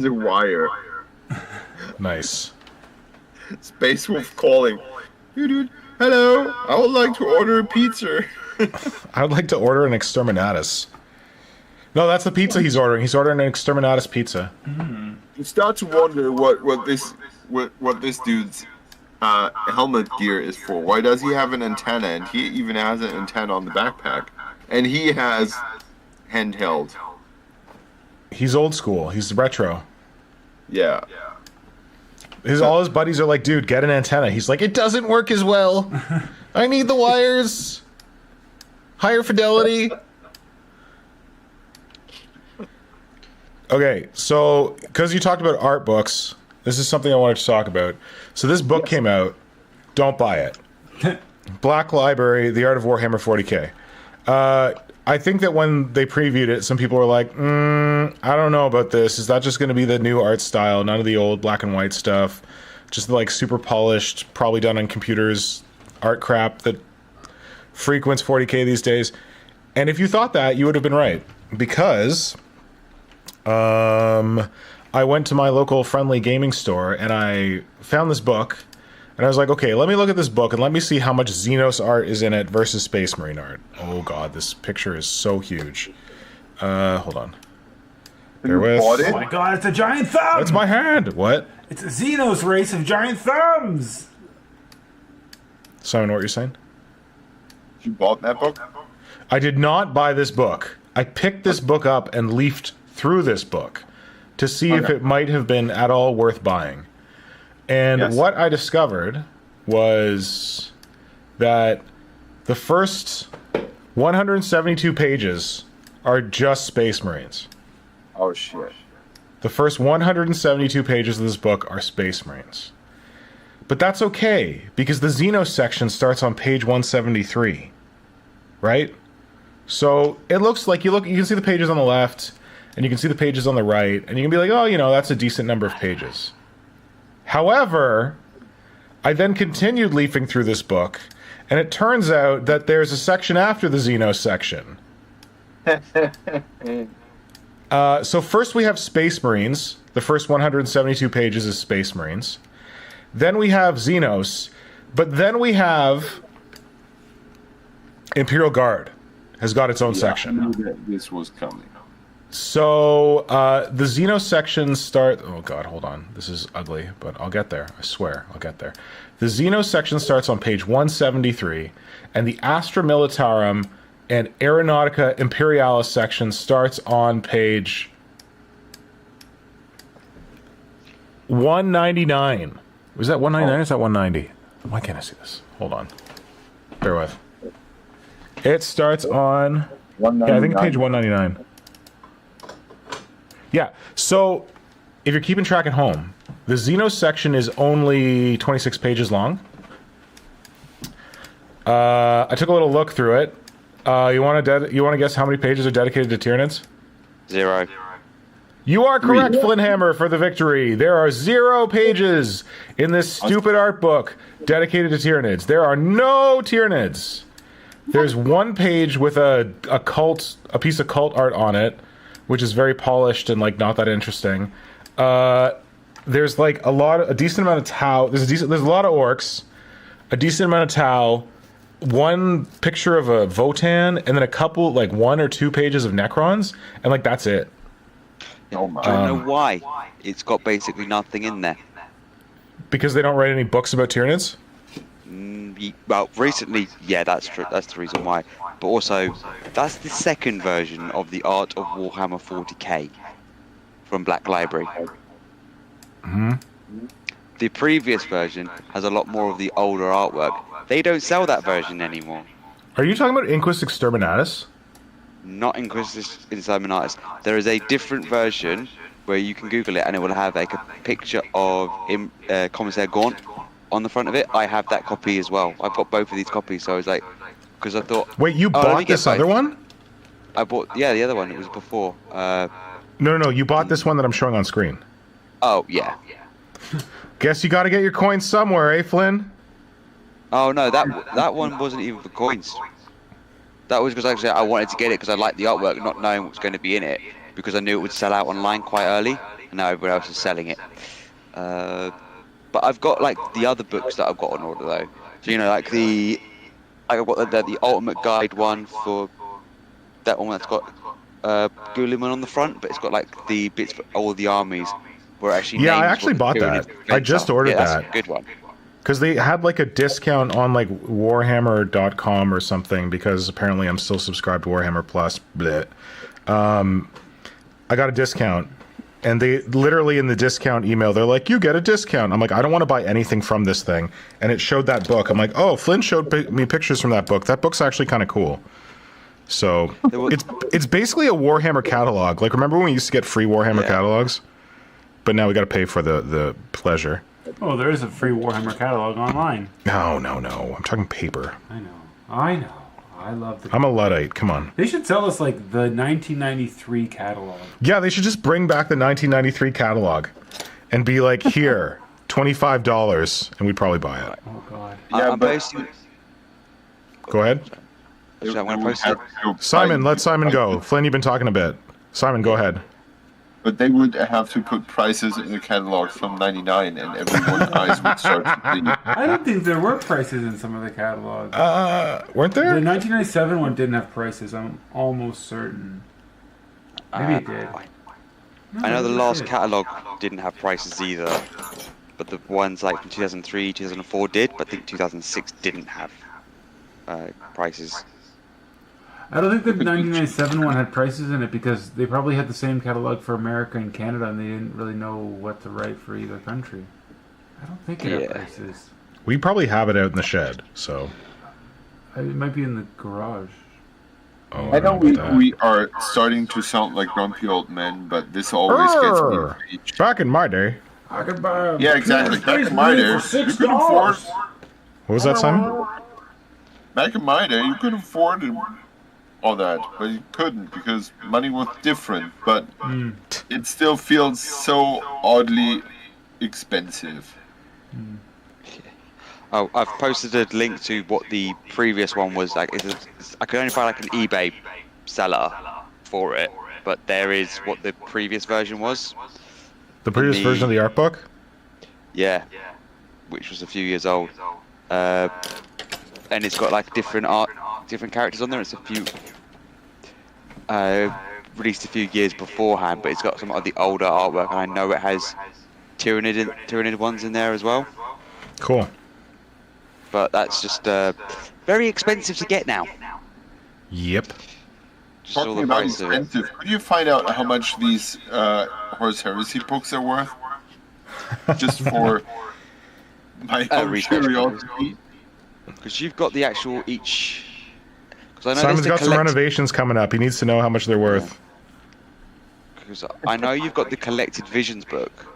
a wire. Nice. Space Wolf calling. Dude, hello. I would like to order a pizza. I would like to order an Exterminatus. No, that's the pizza he's ordering. He's ordering an Exterminatus pizza. You start to wonder what this dude's helmet gear is for. Why does he have an antenna? And he even has an antenna on the backpack. And he has handheld. He's old school. He's retro. Yeah. All his buddies are like, dude, get an antenna. He's like, it doesn't work as well. I need the wires. Higher fidelity. Okay, so because you talked about art books, this is something I wanted to talk about. So this book came out. Don't buy it. Black Library, The Art of Warhammer 40K. I think that when they previewed it, some people were like, I don't know about this. Is that just going to be the new art style? None of the old black and white stuff. Just like super polished, probably done on computers, art crap that frequents 40K these days. And if you thought that, you would have been right. Because I went to my local friendly gaming store and I found this book. And I was like, okay, let me look at this book and let me see how much Xenos art is in it versus Space Marine art. Oh god, this picture is so huge. Hold on. Bear with. Oh my god, it's a giant thumb! That's my hand! What? It's a Xenos race of giant thumbs! Simon, what you're saying? You bought that book? I did not buy this book. I picked this book up and leafed through this book to see if it might have been at all worth buying. And what I discovered was that the first 172 pages are just Space Marines. Oh, shit. The first 172 pages of this book are Space Marines. But that's okay, because the Xenos section starts on page 173. Right? So it looks like you can see the pages on the left, and you can see the pages on the right, and you can be like, oh, that's a decent number of pages. However, I then continued leafing through this book, and it turns out that there's a section after the Xenos section. So first we have Space Marines. The first 172 pages is Space Marines. Then we have Xenos. But then we have Imperial Guard has got its own section. I knew that this was coming. So the Xenos sections start... Oh god, hold on. This is ugly, but I'll get there. I swear, I'll get there. The Xenos section starts on page 173, and the Astra Militarum and Aeronautica Imperialis section starts on page 199. Was that 199 or is that 190? Why can't I see this? Hold on. Bear with. It starts on... Yeah, I think page 199. Yeah, so if you're keeping track at home, the Xenos section is only 26 pages long. I took a little look through it. You want to guess how many pages are dedicated to Tyranids? 0. You are correct, Flynnhammer, for the victory. There are 0 pages in this stupid art book dedicated to Tyranids. There are no Tyranids. There's 1 page with a piece of cult art on it, which is very polished and like not that interesting. There's like a decent amount of Tau. There's a lot of orcs, a decent amount of Tau, one picture of a Votan and then a couple, like 1 or 2 pages of Necrons, and like that's it. Oh my. Do you know why? It's got basically nothing in there. Because they don't write any books about Tyranids? Well, recently, yeah, that's true. That's the reason why. But also, that's the second version of the Art of Warhammer 40k from Black Library. The previous version has a lot more of the older artwork. They don't sell that version anymore. Are you talking about Inquis Exterminatus? Not Inquisitus Exterminatus. There is a different version where you can Google it and it will have like a picture of Commissaire Gaunt on the front of it. I have that copy as well. I've got both of these copies, so I was like, because I thought. Wait, you bought this other one? I bought, yeah, the other one. It was before. No, you bought this one that I'm showing on screen. Oh yeah. Guess you got to get your coins somewhere, eh, Flynn? Oh no, that one wasn't even for coins. That was because actually I wanted to get it because I liked the artwork, not knowing what was going to be in it, because I knew it would sell out online quite early, and now everyone else is selling it. But I've got like the other books that I've got on order though. So you know, like I've got the Ultimate Guide one for that one that's got Guilliman on the front, but it's got like the bits for all the armies where actually. Yeah, I actually bought that. I just ordered that. That's a good one. Because they had like a discount on like Warhammer.com or something, because apparently I'm still subscribed to Warhammer Plus. Bleh. I got a discount, and they literally in the discount email, they're like, you get a discount. I'm like, I don't want to buy anything from this thing. And it showed that book. I'm like, oh, Flynn showed me pictures from that book. That book's actually kind of cool. So it's basically a Warhammer catalog. Like, remember when we used to get free Warhammer catalogs? But now we got to pay for the pleasure. Oh, there is a free Warhammer catalog online. No. I'm talking paper. I know. I love the. I'm a Luddite. Come on. They should sell us like the 1993 catalog. Yeah, they should just bring back the 1993 catalog and be like, here, $25, and we'd probably buy it. Oh God. Yeah, I'm but posting. Go ahead. So I'm going to post it. Simon, let Simon go. Flynn, you've been talking a bit. Simon, go ahead. But they would have to put prices in the catalog from '99, and everyone's eyes would start to bleed. I don't think there were prices in some of the catalogs. Weren't The there? 1997 one didn't have prices. I'm almost certain. Maybe it did. I know the last catalog didn't have prices either, but the ones like from 2003, 2004 did, but I think 2006 didn't have prices. I don't think the 1997 one had prices in it because they probably had the same catalog for America and Canada, and they didn't really know what to write for either country. I don't think it had prices. We probably have it out in the shed, so. It might be in the garage. Oh, I know about that. we are starting to sound like grumpy old men, but this always gets me enraged. Back in my day. I could buy. Yeah, exactly. Back in my day, for you could afford. $6. What was that, Simon? Back in my day, you could afford all that, but you couldn't because money was different. But it still feels so oddly expensive. Oh, I've posted a link to what the previous one was like. I could only find like an eBay seller for it, but there is what the previous version was. The previous version of the art book? Yeah, which was a few years old. And it's got like different characters on there. It's a few released a few years beforehand, but it's got some of the older artwork, and I know it has Tyranid ones in there as well. Cool. But that's just very expensive to get now. Yep. Just all Talking the about price of it. expensive, could you find out how much these Horus Heresy books are worth? Just for my own research curiosity. Because you've got the actual each. Because I know Simon's got some renovations coming up. He needs to know how much they're worth. Because I know you've got the Collected Visions book.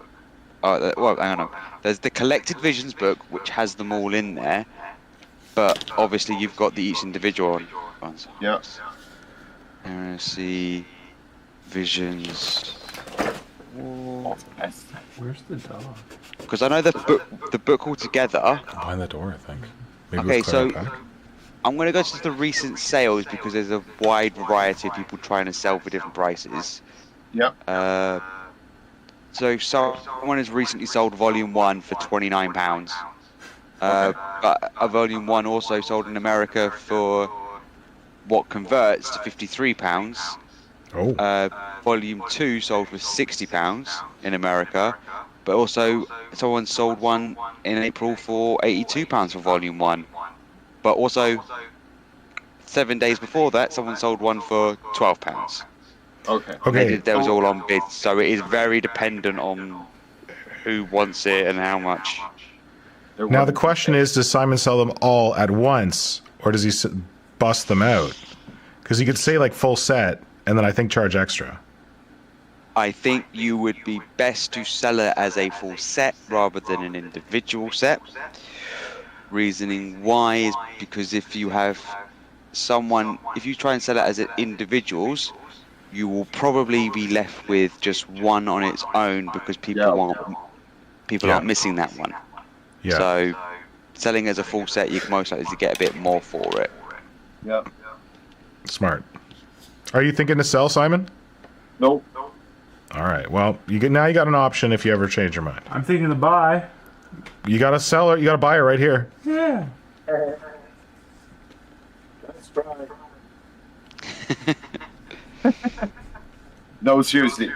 Oh, well, hang on. There's the Collected Visions book, which has them all in there. But obviously, you've got the each individual ones. Yeah. Heresy, Visions. Where's the dog? Because I know the book altogether. Behind the door, I think. Maybe Okay, let's clear so it back. I'm going to go to the recent sales because there's a wide variety of people trying to sell for different prices. Yeah. So someone has recently sold Volume 1 for £29. But a Volume 1 also sold in America for what converts to £53. Oh. Volume 2 sold for £60 in America, but also someone sold one in April for £82 for Volume 1. But also, 7 days before that, someone sold one for £12. Okay. Okay. That was all on bids, so it is very dependent on who wants it and how much. Now the question is, does Simon sell them all at once, or does he bust them out? Because he could say like full set, and then I think charge extra. I think you would be best to sell it as a full set rather than an individual set. Reasoning why is because if you have someone, if you try and sell it as individuals, you will probably be left with just one on its own because people aren't missing that one. Yeah. So selling as a full set, you can most likely get a bit more for it. Yep. Smart. Are you thinking to sell, Simon? Nope. All right. Well, now you got an option if you ever change your mind. I'm thinking to buy. You got a seller. You got a buyer right here. Yeah. Let's try. No, seriously.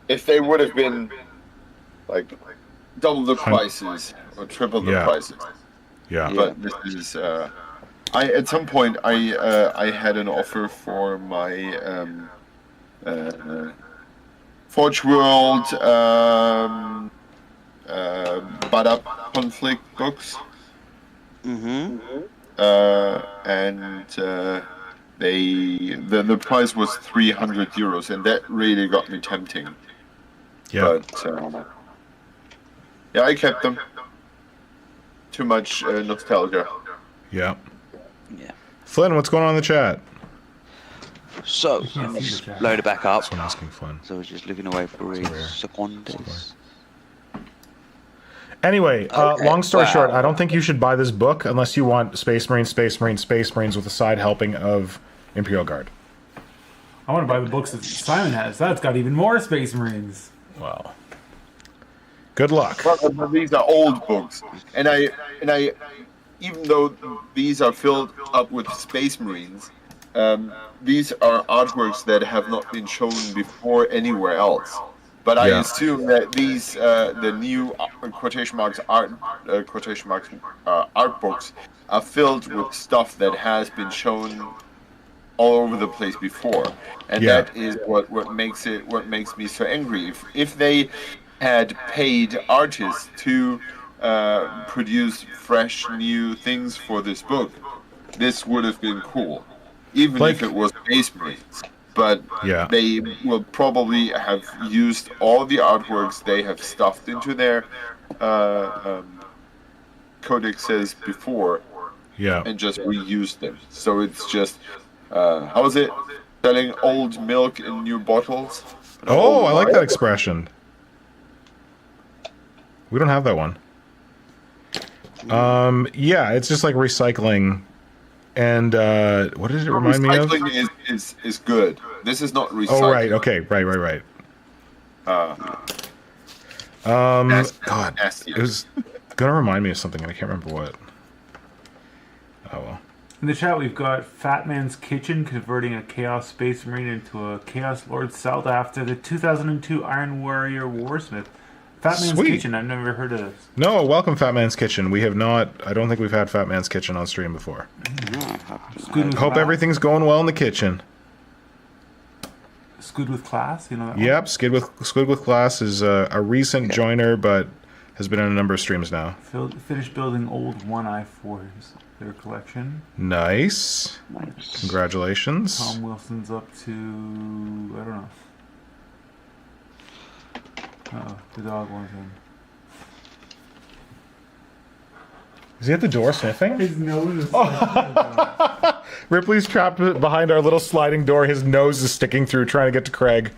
If they would have been like double the prices or triple the prices, but this is. At some point I had an offer for my Forge World Bada conflict books. Mm-hmm. And the price was €300, and that really got me tempting. Yeah. But yeah, I kept them. Too much nostalgia. Yeah. Yeah. Flynn, what's going on in the chat? So let me just load it back up. That's what I'm asking Flynn. So I was just looking away for a second. Anyway, Okay, long story wow. short, I don't think you should buy this book unless you want Space Marines, Space Marines, Space Marines with a side helping of Imperial Guard. I want to buy the books that Simon has. That's got even more Space Marines. Well, good luck. But these are old books, and I, even though these are filled up with Space Marines, these are artworks that have not been shown before anywhere else. But I assume that these, the new quotation marks art books, are filled with stuff that has been shown all over the place before, and that is what makes me so angry. If they had paid artists to produce fresh new things for this book, this would have been cool, even if it was Space Marines. But they will probably have used all the artworks they have stuffed into their codexes before, and just reused them. So it's just, how is it? Selling old milk in new bottles? Oh, I like that expression. We don't have that one. Yeah, it's just like recycling. And what did it remind me of? Recycling is good. This is not recycling. Oh, right. Okay. Right. God, nasty. it was gonna remind me of something, and I can't remember what. Oh well. In the chat, we've got Fat Man's Kitchen converting a Chaos Space Marine into a Chaos Lord Celt after the 2002 Iron Warrior Warsmith. Fat Man's Kitchen, I've never heard of this. No, welcome Fat Man's Kitchen. We have not, I don't think we've had Fat Man's Kitchen on stream before. Hope everything's going well in the kitchen. Squid with Class, you know that one? Yep, Squid with Class is a recent joiner, but has been on a number of streams now. Finished building old 1i4s, their collection. Nice. Congratulations. Tom Wilson's up to, I don't know. Uh-oh, the dog wants in. Is he at the door sniffing? His nose is Ripley's trapped behind our little sliding door. His nose is sticking through, trying to get to Craig.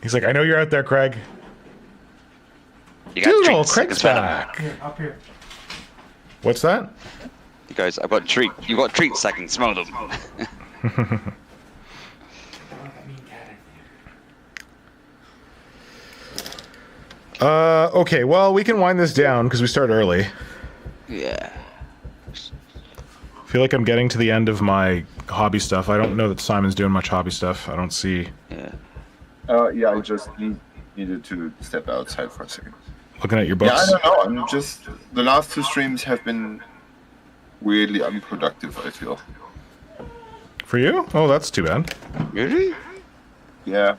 He's like, I know you're out there, Craig. You got Dude, treats. Craig's back. Here, up here. What's that? He goes, I've got treat. You got treats. I can smell them. Okay, well, we can wind this down because we started early. Yeah. I feel like I'm getting to the end of my hobby stuff. I don't know that Simon's doing much hobby stuff. I don't see... Yeah. Yeah, I just needed to step outside for a second. Looking at your books. Yeah, I don't know. I'm just... The last 2 streams have been weirdly unproductive, I feel. For you? Oh, that's too bad. Really? Yeah.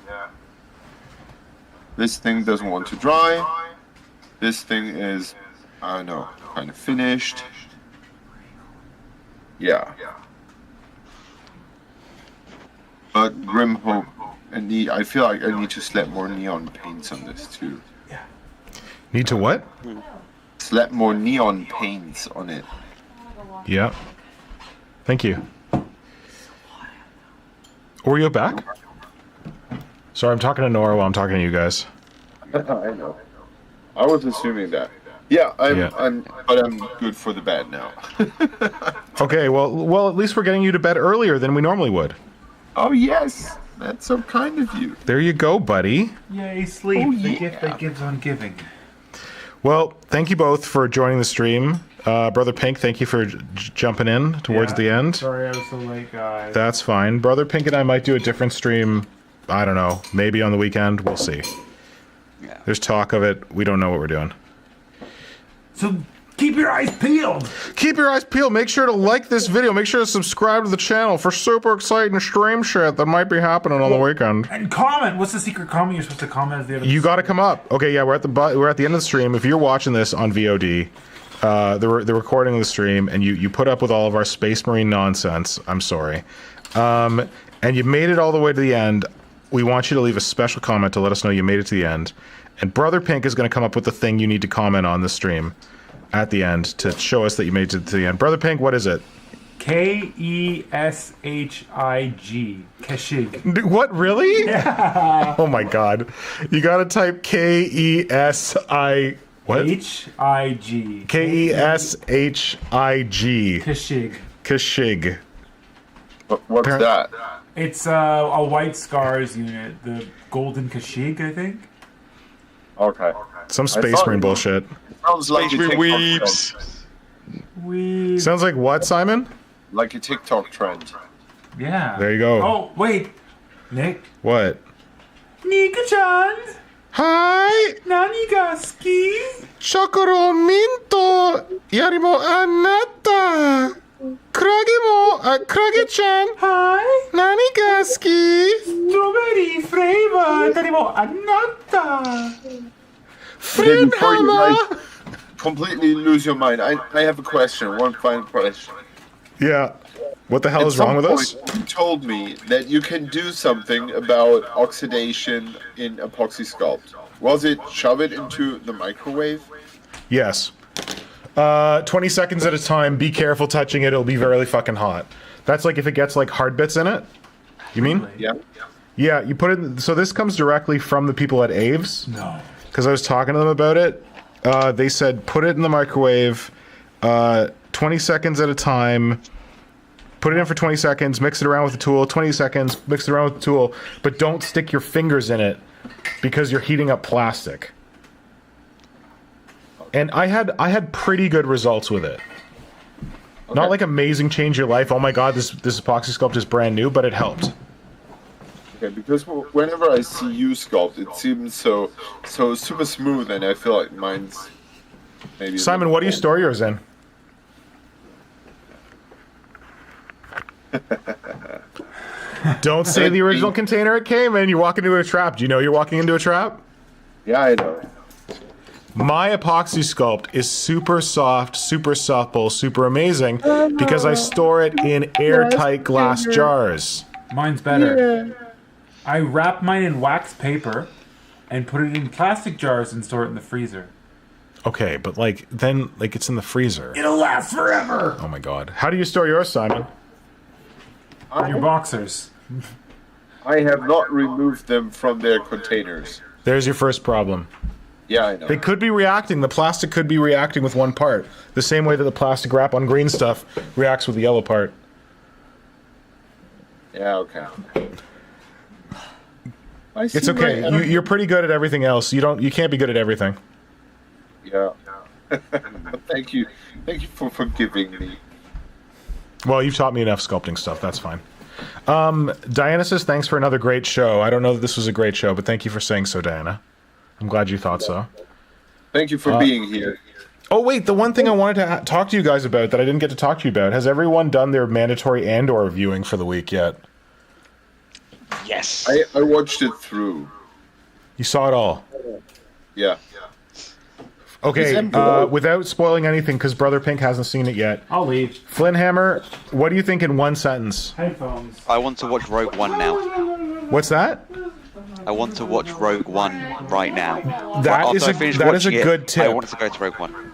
This thing doesn't want to dry. This thing is, I don't know, kind of finished. Yeah. But Grim Hope and I feel like I need to slap more neon paints on this too. Need to what? Slap more neon paints on it. Yeah. Thank you. Were you back? Sorry, I'm talking to Nora while I'm talking to you guys. I know. I was assuming that. Yeah, I'm good for the bed now. Okay, well, at least we're getting you to bed earlier than we normally would. Oh yes, that's so kind of you. There you go, buddy. Yay, sleep. Oh, The yeah. gift that gives on giving. Well, thank you both for joining the stream. Brother Pink, thank you for jumping in towards the end. Sorry I was so late, guys. That's fine. Brother Pink and I might do a different stream. I don't know. Maybe on the weekend. We'll see. Yeah. There's talk of it. We don't know what we're doing. So keep your eyes peeled. Keep your eyes peeled. Make sure to like this video. Make sure to subscribe to the channel for super exciting stream shit that might be happening on the weekend. And comment. What's the secret comment you're supposed to comment at the end of You got to come up. Okay, yeah, we're at the end of the stream. If you're watching this on VOD, the recording of the stream, and you put up with all of our Space Marine nonsense, I'm sorry, and you made it all the way to the end, we want you to leave a special comment to let us know you made it to the end. And Brother Pink is going to come up with the thing you need to comment on the stream at the end to show us that you made it to the end. Brother Pink, what is it? Keshig. Keshig. What, really? Yeah. Oh my god. You got to type Kesi... What? H-I-G. Keshig. Keshig. Keshig. What's that? It's a White Scars unit. The Golden Keshig, I think. Okay. Some Space Marine bullshit. Sounds like Space a Marine TikTok weebs. We. Sounds like what, Simon? trend. Like a TikTok trend. Yeah. There you go. Oh, wait. Nick. What? Nika-chan. Hi! Nanigaski. Chokoro Minto Yarimo Anata! Krage-chan! Hi. Nanigaski! Strawberry flavor. Tarimo anatta. Okay, before you Flynnhammer! guys completely lose your mind, I have a question. One final question. Yeah. What the hell is wrong with us? You told me that you can do something about oxidation in epoxy sculpt. Was it shove it into the microwave? Yes. 20 seconds at a time, be careful touching it, it'll be very fucking hot. That's like if it gets like hard bits in it? You mean? Yeah. Yeah, you put it, so this comes directly from the people at Aves. No. Because I was talking to them about it. They said put it in the microwave, 20 seconds at a time, put it in for 20 seconds, mix it around with the tool, 20 seconds, mix it around with the tool, but don't stick your fingers in it because you're heating up plastic. And I had pretty good results with it. Okay. Not like amazing change your life, oh my god, this epoxy sculpt is brand new, but it helped. Okay, because whenever I see you sculpt, it seems so super smooth, and I feel like mine's maybe. Simon, what do you store yours in? Don't say the original container it came in. You walk into a trap. Do you know you're walking into a trap? Yeah, I know. My epoxy sculpt is super soft, super supple, super amazing because I store it in airtight glass jars. Mine's better. I wrap mine in wax paper and put it in plastic jars and store it in the freezer. Okay, but like then like it's in the freezer. It'll last forever. Oh my god. How do you store yours, Simon? Your boxers. I have not removed them from their containers. There's your first problem. Yeah, I know. They could be reacting. The plastic could be reacting with one part. The same way that the plastic wrap on green stuff reacts with the yellow part. Yeah, okay. I see It's okay. my You're pretty good at everything else. You can't be good at everything. Yeah. Thank you for forgiving me. Well, you've taught me enough sculpting stuff. That's fine. Diana says, thanks for another great show. I don't know that this was a great show, but thank you for saying so, Diana. I'm glad you thought so. Thank you for being here. Oh, wait, the one thing I wanted to talk to you guys about that I didn't get to talk to you about, has everyone done their mandatory Andor viewing for the week yet? Yes. I watched it through. You saw it all? Yeah. Okay, Andor- without spoiling anything, because Brother Pink hasn't seen it yet, I'll leave. Flynnhammer, what do you think in one sentence? Headphones. I want to watch Rogue One now. What's that? I want to watch Rogue One right now. That After is I a finish that is a watching it, good tip. I want to go to Rogue One.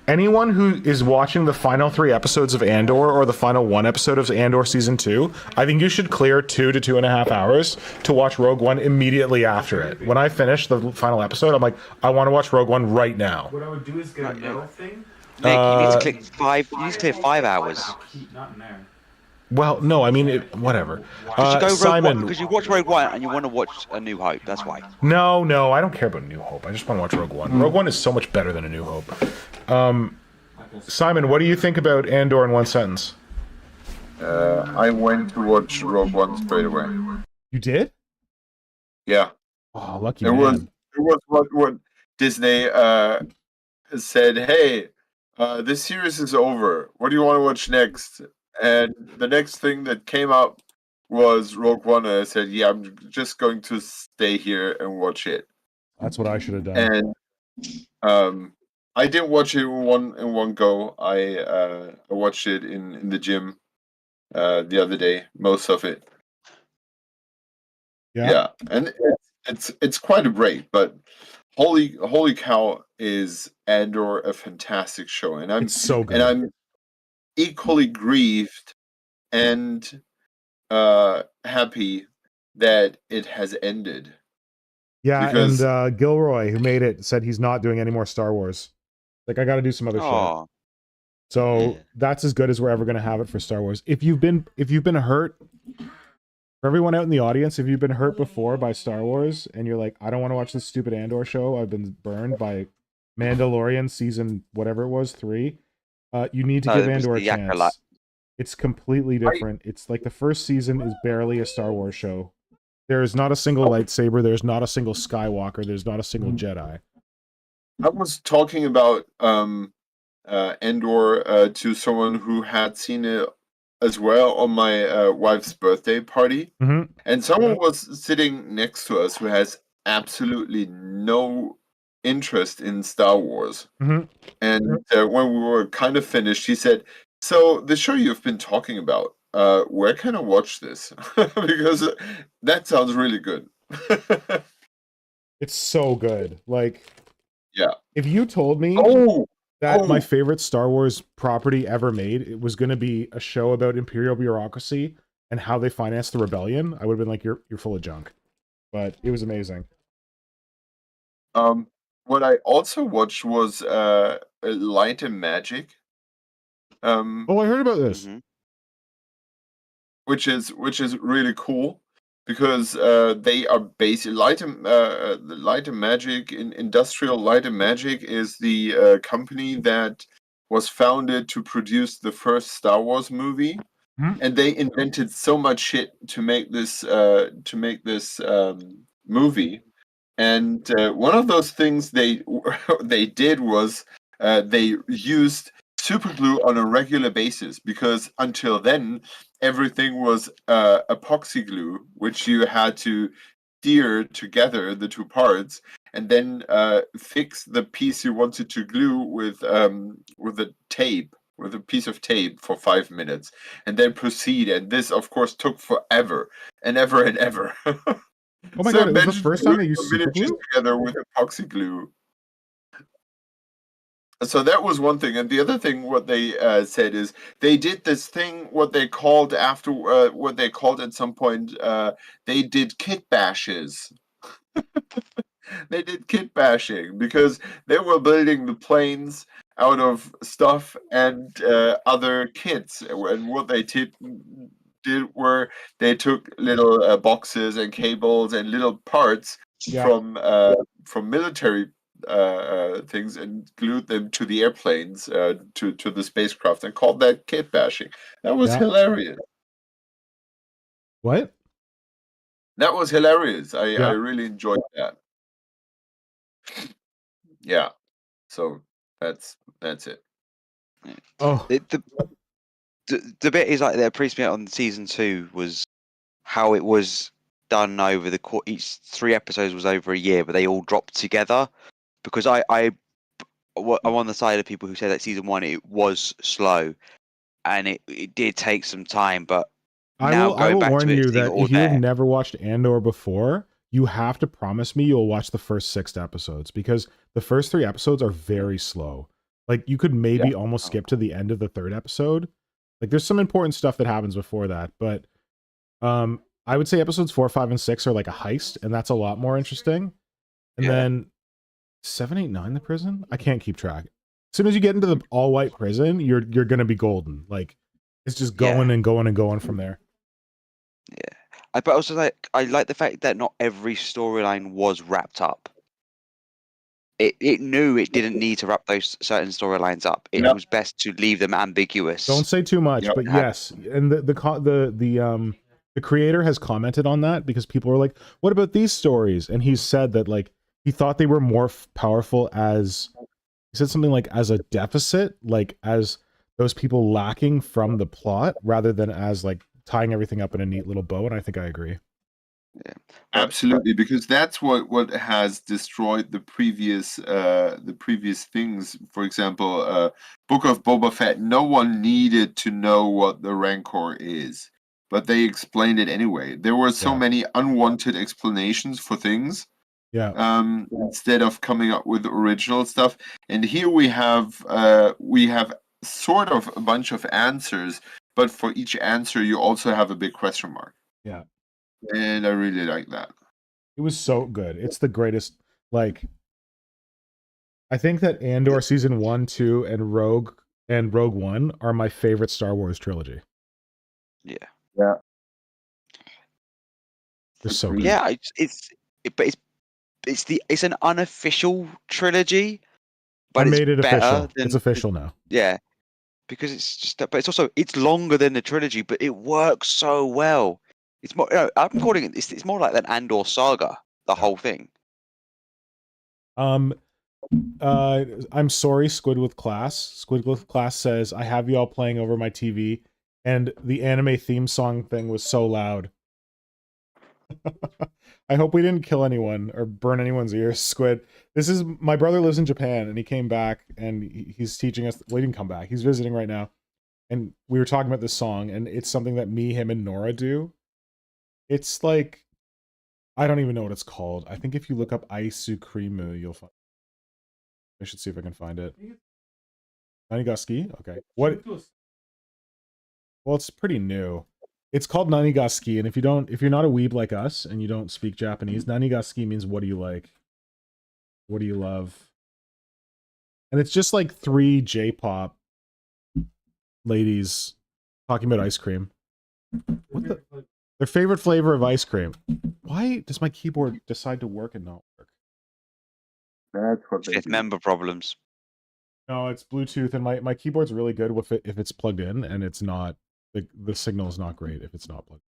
Anyone who is watching the final 3 episodes of Andor or the final 1 episode of Andor Season 2, I think you should clear 2 to 2.5 hours to watch Rogue One immediately after it. When I finish the final episode, I'm like, I want to watch Rogue One right now. What I would do is get a metal thing. Nick, you need to click 5. You need to clear 5 hours. Not in there. Well, no, I mean, whatever. Because you go Rogue Simon, One, because you watch Rogue One and you want to watch A New Hope. That's why. no, I don't care about New Hope. I just want to watch Rogue One. Rogue One is so much better than A New Hope. Simon, what do you think about Andor in one sentence? I went to watch Rogue One straight away. You did? Yeah. Oh, lucky It man. was what Disney said, hey, this series is over. What do you want to watch next? And the next thing that came up was Rogue One, and I said, yeah, I'm just going to stay here and watch it. That's what I should have done. And I didn't watch it in one go. I watched it in the gym the other day, most of it. Yeah, and it's quite a break, but holy cow, is Andor a fantastic show, and It's so good. and I'm equally grieved and happy that it has ended. Yeah, because- and Gilroy, who made it, said he's not doing any more Star Wars. Like, I got to do some other shit. Oh, So Yeah. that's as good as we're ever going to have it for Star Wars. If you've been hurt, for everyone out in the audience, if you've been hurt before by Star Wars and you're like, I don't want to watch this stupid Andor show, I've been burned by Mandalorian season whatever it was 3, you need to No, give it was Andor a the Acolyte. chance. It's completely different. It's like the first season is barely a Star Wars show. There is not a single lightsaber. There's not a single Skywalker. There's not a single Jedi. I was talking about Andor to someone who had seen it as well on my wife's birthday party, Mhm. and someone was sitting next to us who has absolutely no interest in Star Wars. Mhm. And when we were kind of finished, he said, "So the show you've been talking about, where can I watch this? Because that sounds really good." It's so good. Like, Yeah. if you told me that my favorite Star Wars property ever made, it was going to be a show about Imperial bureaucracy and how they financed the rebellion, I would have been like, you're full of junk. But it was amazing. What I also watched was Light and Magic. Oh, I heard about this. Mhm. Which is really cool because they are basically the Light and Magic Industrial Light and Magic is the company that was founded to produce the first Star Wars movie, and they invented so much shit to make this movie. And one of those things they did was they used super glue on a regular basis, because until then everything was epoxy glue, which you had to steer together the two parts and then fix the piece you wanted to glue with a tape, with a piece of tape for 5 minutes, and then proceed. And this, of course, took forever and ever and ever. Oh my god, it was the first time they used super miniatures glue? together with epoxy glue. So that was one thing, and the other thing, what they said is they did this thing. What they called at some point, they did kit bashes. They did kit bashing because they were building the planes out of stuff and other kits, and what they did did where they took little boxes and cables and little parts Yeah. from military things and glued them to the airplanes, to the spacecraft, and called that kit bashing. That was Yeah. hilarious. What? That was hilarious. I Yeah. really enjoyed that. Yeah. So that's it. Oh, The bit is like their appreciate on season 2 was how it was done over each 3 episodes was over a year, but they all dropped together. Because I'm on the side of people who said that season 1 it was slow, and it did take some time. But I now will going back warn to it, you seeing it that all if you have there, never watched Andor before, you have to promise me you'll watch the first 6 episodes, because the first 3 episodes are very slow. Like, you could maybe almost skip to the end of the 3rd episode. Like, there's some important stuff that happens before that, but I would say episodes 4, 5, and 6 are like a heist, and that's a lot more interesting. And then 7, 8, 9, the prison? I can't keep track. As soon as you get into the all-white prison, you're gonna be golden. Like, it's just going and going and going from there. Yeah, but also I like the fact that not every storyline was wrapped up. It knew it didn't need to wrap those certain storylines up. It was best to leave them ambiguous. Don't say too much, but yes, and the creator has commented on that, because people are like, "What about these stories?" And he's said that, like, he thought they were more powerful as, he said something like, as a deficit, like as those people lacking from the plot, rather than as like tying everything up in a neat little bow. And I think I agree. Yeah, absolutely, because that's what has destroyed the previous things. For example, Book of Boba Fett. No one needed to know what the Rancor is, but they explained it anyway. There were so many unwanted explanations for things. Instead of coming up with original stuff. And here we have sort of a bunch of answers, but for each answer you also have a big question mark. Yeah. And I really like that. It was so good. It's the greatest. Like, I think that Andor season 1, 2, and Rogue One are my favorite Star Wars trilogy. Yeah. Yeah. They're so good. Yeah, it's an unofficial trilogy, but I made it better official. than, it's official now. Yeah, because it's just, but it's also longer than the trilogy, but it works so well. It's more. I'm calling it. It's more like an Andor saga. The whole thing. I'm sorry, Squid with Class. Squid with Class says, I have you all playing over my TV, and the anime theme song thing was so loud. I hope we didn't kill anyone or burn anyone's ears, Squid. This is, my brother lives in Japan, and he came back, and he's teaching us, well, he didn't come back, he's visiting right now, and we were talking about this song, and it's something that me, him, and Nora do. It's like, I don't even know what it's called. I think if you look up Aisukrimu, you'll find, I should see if I can find it. Nanigaski? Okay. What? Well, it's pretty new. It's called Nanigaski, and if you're not a weeb like us and you don't speak Japanese, Nanigaski means what do you like? What do you love? And it's just like 3 J-pop ladies talking about ice cream. What the? Their favorite flavor of ice cream. Why does my keyboard decide to work and not work? That's what they Fifth do. member problems. No, it's Bluetooth, and my keyboard's really good with it if it's plugged in, and it's not, the signal is not great if it's not plugged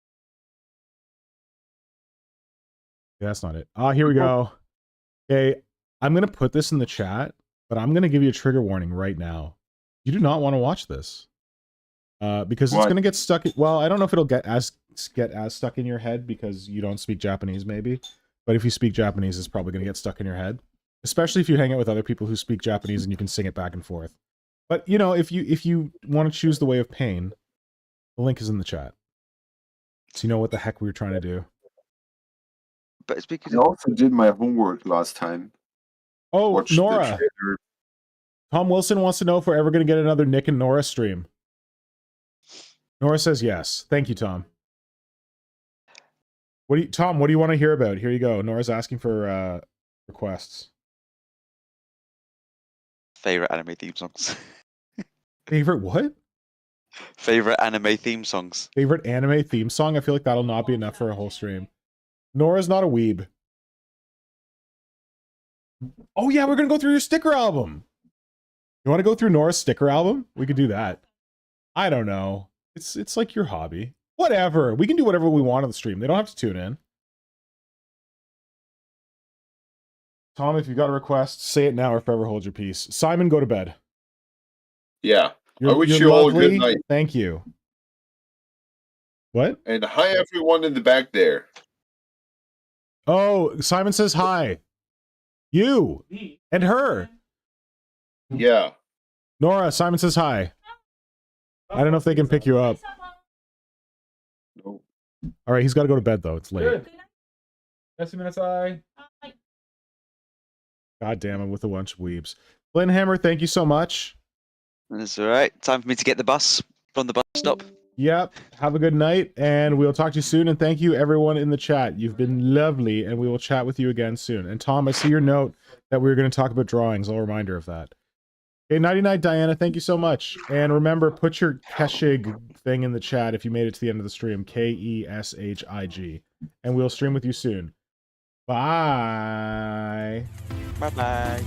in. Yeah, that's not it. Here we go. Okay, I'm going to put this in the chat, but I'm going to give you a trigger warning right now. You do not want to watch this. Because it's going to get stuck, well, I don't know if it'll get as stuck in your head because you don't speak Japanese, maybe. But if you speak Japanese, it's probably going to get stuck in your head. Especially if you hang out with other people who speak Japanese and you can sing it back and forth. But, you know, if you want to choose the way of pain, the link is in the chat. So you know what the heck we were trying to do. But it's because I also did my homework last time. Oh, Watched Nora. the trailer. Tom Wilson wants to know if we're ever going to get another Nick and Nora stream. Nora says yes. Thank you, Tom. Tom, what do you want to hear about? Here you go. Nora's asking for requests. favorite anime theme songs. Favorite what? Favorite anime theme songs. Favorite anime theme song? I feel like that'll not be enough for a whole stream. Nora's not a weeb. Oh yeah, we're gonna go through your sticker album. You want to go through Nora's sticker album? We could do that. I don't know. It's like your hobby. Whatever. We can do whatever we want on the stream. They don't have to tune in. Tom, if you've got a request, say it now or forever hold your peace. Simon, go to bed. Yeah. I wish you all a good night. Thank you. What? And hi, everyone in the back there. Oh, Simon says hi. You and her. Yeah. Nora, Simon says hi. I don't know if they can pick you up. No. All right, he's got to go to bed, though. It's late. Good. That's minutes I. God damn, I'm with a bunch of weebs. Flynnhammer, thank you so much. That's all right. Time for me to get the bus from the bus stop. Yep. Have a good night, and we'll talk to you soon. And thank you, everyone in the chat. You've been lovely, and we will chat with you again soon. And Tom, I see your note that we were going to talk about drawings. I'll reminder of that. Okay, 99 Diana, thank you so much. And remember, put your Keshig thing in the chat if you made it to the end of the stream. Keshig. And we'll stream with you soon. Bye. Bye-bye.